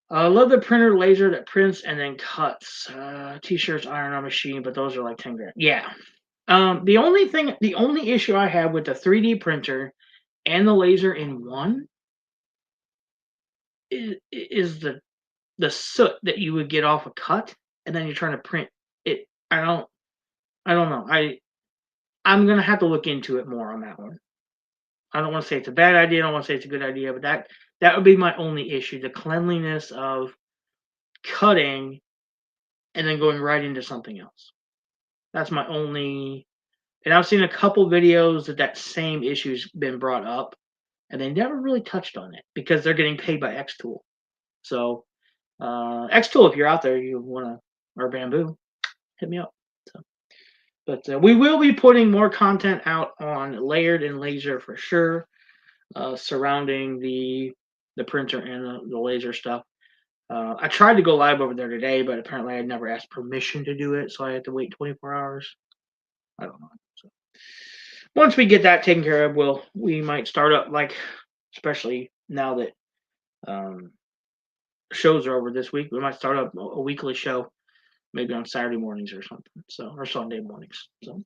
I love the printer laser that prints and then cuts. T-shirts, iron on machine, but those are like 10 grand. Yeah. The only issue I have with the 3D printer and the laser in one is the soot that you would get off a cut, and then you're trying to print it. I don't know. I'm gonna have to look into it more on that one. I don't want to say it's a bad idea. I don't want to say it's a good idea, but that would be my only issue: the cleanliness of cutting and then going right into something else. That's my only. And I've seen a couple videos that same issue's been brought up, and they never really touched on it because they're getting paid by Xtool. So, Xtool, if you're out there, you wanna, or Bamboo, hit me up. So, but we will be putting more content out on layered and laser for sure, surrounding the printer and the laser stuff. I tried to go live over there today, but apparently I never asked permission to do it, so I had to wait 24 hours. I don't know. So once we get that taken care of, we might start up, like, especially now that shows are over this week, we might start up a weekly show, maybe on Saturday mornings or something. So, or Sunday mornings. So,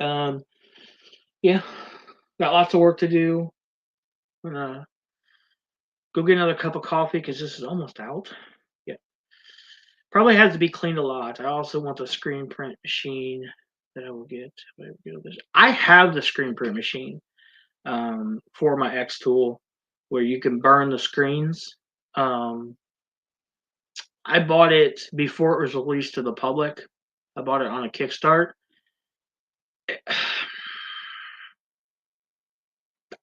um, yeah, got lots of work to do. I'm gonna go get another cup of coffee because this is almost out. Yeah, probably has to be cleaned a lot. I also want the screen print machine that I will get. I have the screen print machine, for my Xtool, where you can burn the screens. Um, I bought it before it was released to the public. I bought it on a Kickstart.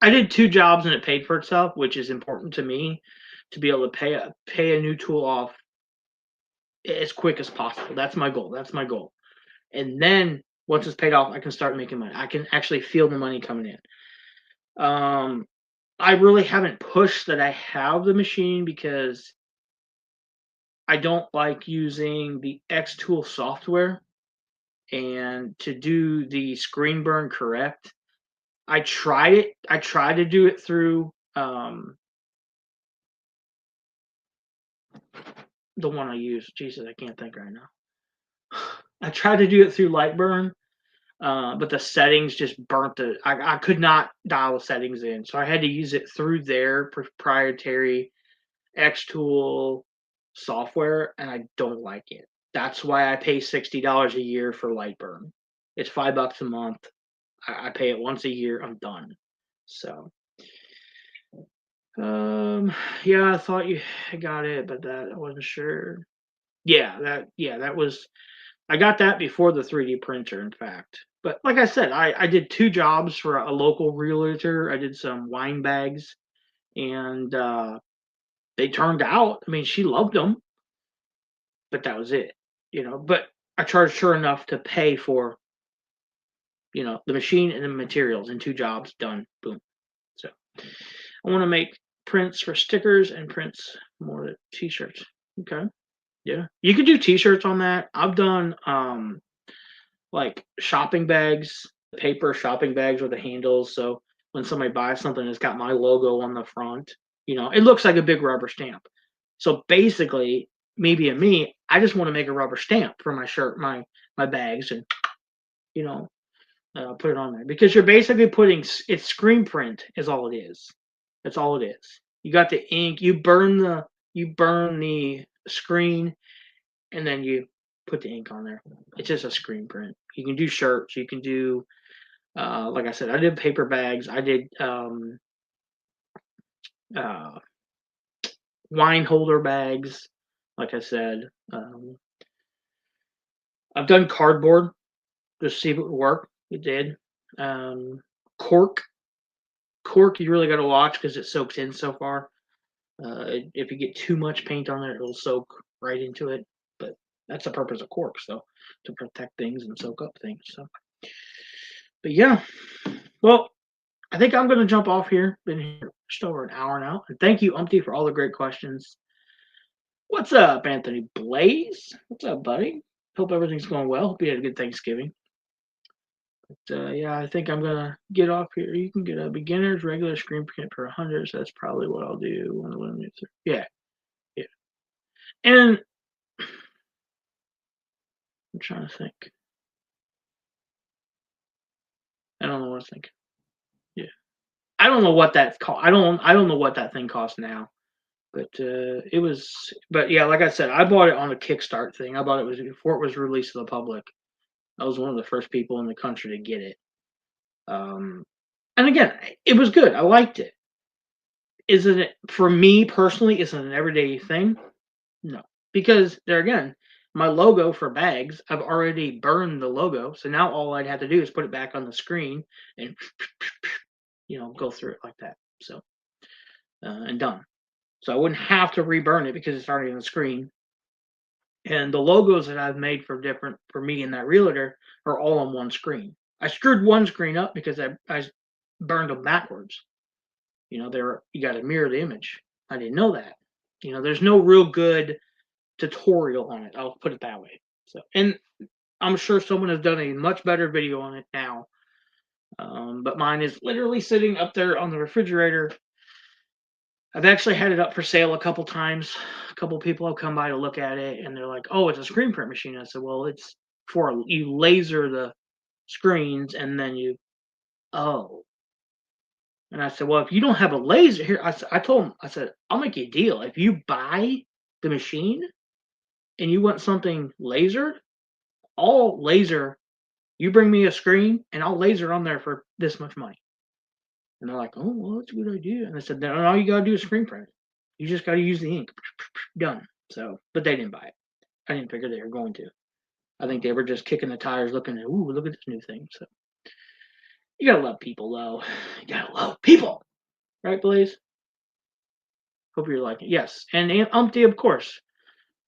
I did 2 jobs and it paid for itself, which is important to me, to be able to pay a new tool off as quick as possible. That's my goal. And then Once it's paid off, I can start making money. I can actually feel the money coming in. I really haven't pushed that I have the machine because I don't like using the X Tool software and to do the screen burn correct. I tried it. I tried to do it through the one I use. Jesus, I can't think right now. I tried to do it through Lightburn, but the settings just burnt the. I could not dial the settings in, so I had to use it through their proprietary X Tool software, and I don't like it. That's why I pay $60 a year for Lightburn. It's $5 a month. I pay it once a year. I'm done. So, yeah, I thought you got it, but that I wasn't sure. Yeah, that was. I got that before the 3D printer, in fact. But like I said, I did two jobs for a local realtor. I did some wine bags, and they turned out. I mean, she loved them, but that was it. But I charged her enough to pay for the machine and the materials in two jobs done. Boom. So I want to make prints for stickers and prints more t-shirts. Okay. Yeah. You could do t-shirts on that. I've done like shopping bags, paper shopping bags with the handles. So when somebody buys something, it's got my logo on the front. It looks like a big rubber stamp. So basically, maybe me, I just want to make a rubber stamp for my shirt, my bags, and you know, put it on there because you're basically putting it's screen print is all it is. That's all it is. You got the ink. You burn the screen, and then you put the ink on there. It's just a screen print. You can do shirts. You can do, like I said, I did paper bags. I did uh, wine holder bags. Like I said, I've done cardboard just to see if it would work. It did. Um, cork, cork. You really got to watch because it soaks in so far. If you get too much paint on there, it'll soak right into it. But that's the purpose of cork, so to protect things and soak up things. So, but yeah, well, I think I'm going to jump off here. Been here just over an hour now, and thank you, Umpty, for all the great questions. What's up, Anthony Blaze? What's up, buddy? Hope everything's going well. Hope you had a good Thanksgiving. But yeah, I think I'm gonna get off here. You can get a beginner's regular screen print for 100. So that's probably what I'll do. Yeah, yeah. And I'm trying to think. I don't know what I think. Yeah, I don't know what that's called. I don't know what that thing costs now. But it was. But yeah, like I said, I bought it on a Kickstart thing. I bought it was before it was released to the public. I was one of the first people in the country to get it. Um, and again, it was good. I liked it. Isn't it for me personally? Is it an everyday thing? No, because there again, my logo for bags, I've already burned the logo, so now all I'd have to do is put it back on the screen and go through it like that. So and done. So I wouldn't have to reburn it because it's already on the screen. And the logos that I've made for me and that realtor are all on one screen. I screwed one screen up because I burned them backwards. You got to mirror the image. I didn't know that. There's no real good tutorial on it. I'll put it that way. So, and I'm sure someone has done a much better video on it now. But mine is literally sitting up there on the refrigerator. I've actually had it up for sale a couple times. A couple people have come by to look at it, and they're like, "Oh, it's a screen print machine." I said, "Well, it's for you laser the screens, and then you." Oh, and I said, "Well, if you don't have a laser here," I told him, I said, "I'll make you a deal. If you buy the machine and you want something lasered, I'll laser. You bring me a screen, and I'll laser on there for this much money." And they're like, "Oh, well, that's a good idea." And I said, "Then all you gotta do is screen print. You just gotta use the ink. Done." So, but they didn't buy it. I didn't figure they were going to. I think they were just kicking the tires, looking at, "Ooh, look at this new thing." So you gotta love people, though. You gotta love people, right, Blaze? Hope you're liking it. Yes, and Umpty, of course.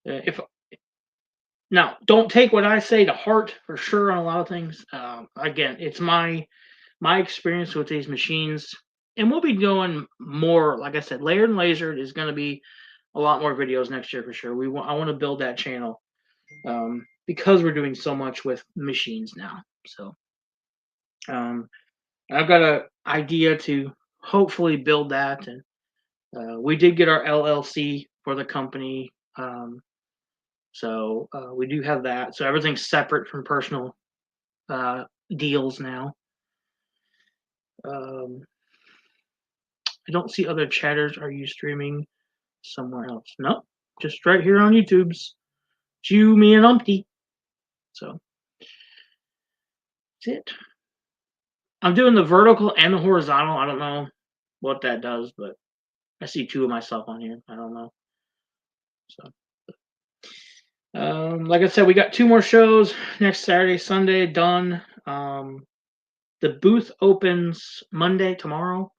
If Now, don't take what I say to heart for sure on a lot of things. Again, it's my experience with these machines, and we'll be doing more. Like I said, layered and lasered is going to be a lot more videos next year for sure. I want to build that channel because we're doing so much with machines now. So um, I've got an idea to hopefully build that, and we did get our LLC for the company. So we do have that. So everything's separate from personal uh, deals now. Um, I don't see other chatters. Are you streaming somewhere else? No, just right here on YouTube's Jew, me, and Umpty. So that's it. I'm doing the vertical and the horizontal. I don't know what that does, but I see two of myself on here. I don't know. So, like I said, we got two more shows next Saturday, Sunday. Done. The booth opens Monday, tomorrow.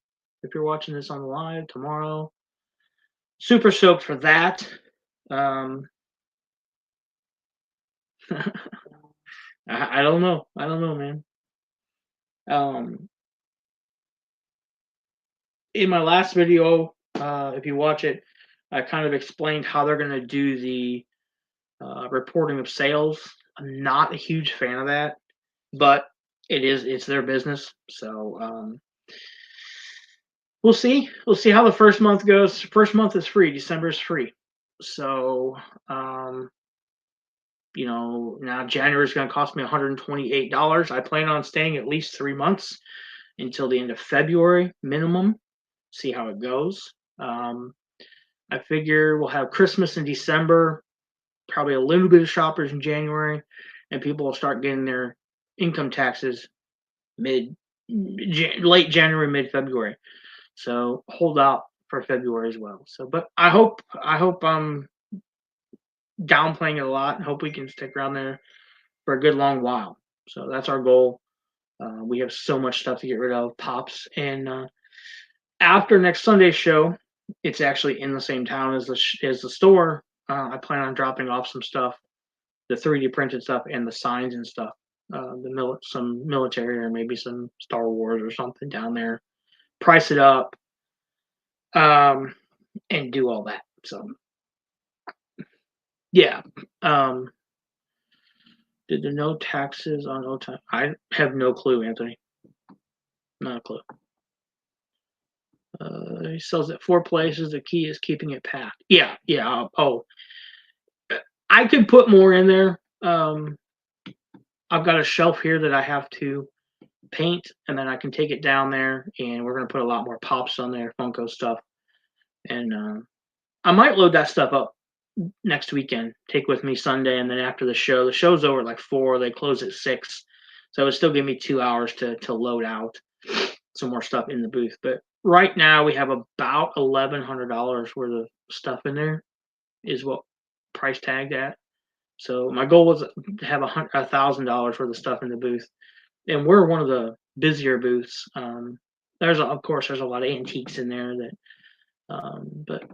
If you're watching this on the live, tomorrow. Super stoked for that. I don't know. I don't know, man. Um, in my last video, if you watch it, I kind of explained how they're going to do the reporting of sales. I'm not a huge fan of that, but it's their business. So we'll see. We'll see how the first month goes. First month is free. December is free. So now January is going to cost me $128. I plan on staying at least 3 months until the end of February minimum. See how it goes. I figure we'll have Christmas in December, probably a little bit of shoppers in January, and people will start getting their income taxes late January, mid February. So hold out for February as well. So, but I hope I'm downplaying it a lot. I hope we can stick around there for a good long while. So that's our goal. We have so much stuff to get rid of, pops, and after next Sunday's show, it's actually in the same town as the store. I plan on dropping off some stuff, the 3D printed stuff, and the signs and stuff. Some military or maybe some Star Wars or something down there. Price it up, and do all that. So yeah. Did the no taxes on OTAN? I have no clue, Anthony. Not a clue. He sells at 4 places. The key is keeping it packed. Yeah. Oh, I could put more in there. I've got a shelf here that I have to paint, and then I can take it down there, and we're gonna put a lot more pops on there, Funko stuff, and I might load that stuff up next weekend. Take with me Sunday, and then after the show's over at like 4. They close at 6, so it would still give me 2 hours to load out some more stuff in the booth. But right now we have about $1,100 worth of stuff in there, is what price tagged at. So my goal was to have $1,000 worth of stuff in the booth, and we're one of the busier booths. Of course there's a lot of antiques in there that, but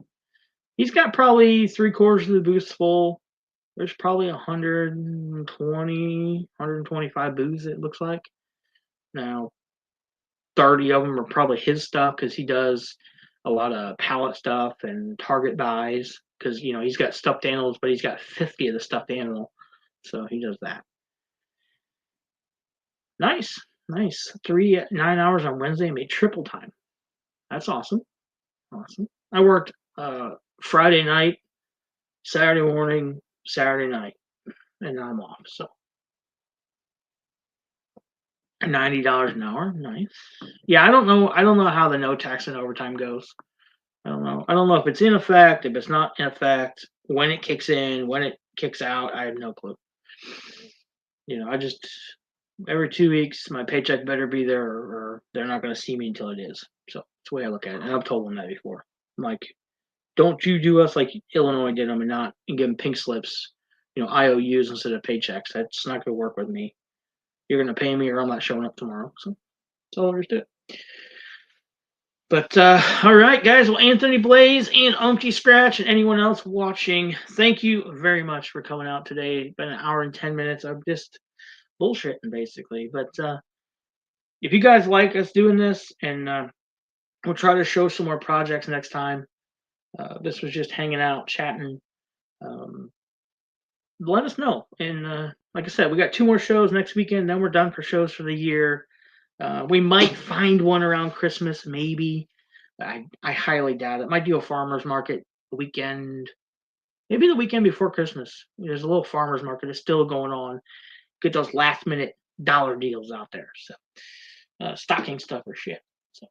he's got probably 3/4 of the booths full. There's probably 120, 125 booths. It looks like now. 30 of them are probably his stuff because he does a lot of pallet stuff and Target buys because he's got stuffed animals, but he's got 50 of the stuffed animal, so he does that. Nice. 9 hours on Wednesday, made triple time. That's awesome. I worked Friday night, Saturday morning, Saturday night, and now I'm off. So $90 an hour, nice. Yeah, I don't know how the no tax and overtime goes. I don't know if it's in effect, if it's not in effect, when it kicks in, when it kicks out. I have no clue. I just every 2 weeks my paycheck better be there, or they're not going to see me until it is. So that's the way I look at it, and I've told them that before. I'm like, don't you do us like Illinois did them and give them pink slips, IOUs instead of paychecks. That's not going to work with me. You're going to pay me, or I'm not showing up tomorrow. So that's all there is to it. But all right, guys. Well, Anthony Blaze and Umpty Scratch and anyone else watching, thank you very much for coming out today. It's been an hour and 10 minutes of just bullshitting, basically. But if you guys like us doing this, and we'll try to show some more projects next time. This was just hanging out, chatting. Um, let us know. And like I said, we got 2 more shows next weekend. Then we're done for shows for the year. We might find one around Christmas, maybe. I highly doubt it. Might do a farmer's market the weekend, maybe the weekend before Christmas. There's a little farmer's market that's still going on. Get those last minute dollar deals out there. So stocking stuffer shit. So,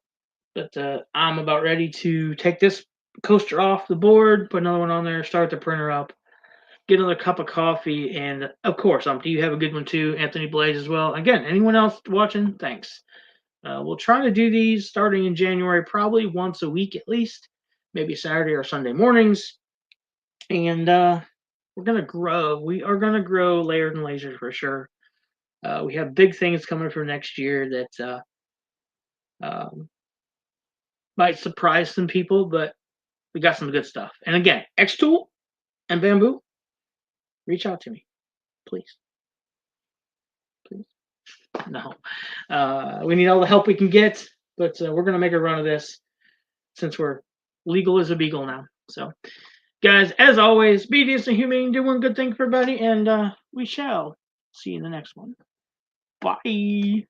but I'm about ready to take this coaster off the board, put another one on there, start the printer up, get another cup of coffee, and of course, do you have a good one too, Anthony Blaze as well? Again, anyone else watching? Thanks. We'll try to do these starting in January, probably once a week at least, maybe Saturday or Sunday mornings. And we're gonna grow. We are gonna grow Layered and Lasers for sure. We have big things coming for next year that um, might surprise some people, but we got some good stuff. And again, X-Tool and Bamboo, reach out to me, please. Please. No. We need all the help we can get, but we're going to make a run of this since we're legal as a beagle now. So, guys, as always, be decent, humane, do one good thing for everybody, and we shall see you in the next one. Bye.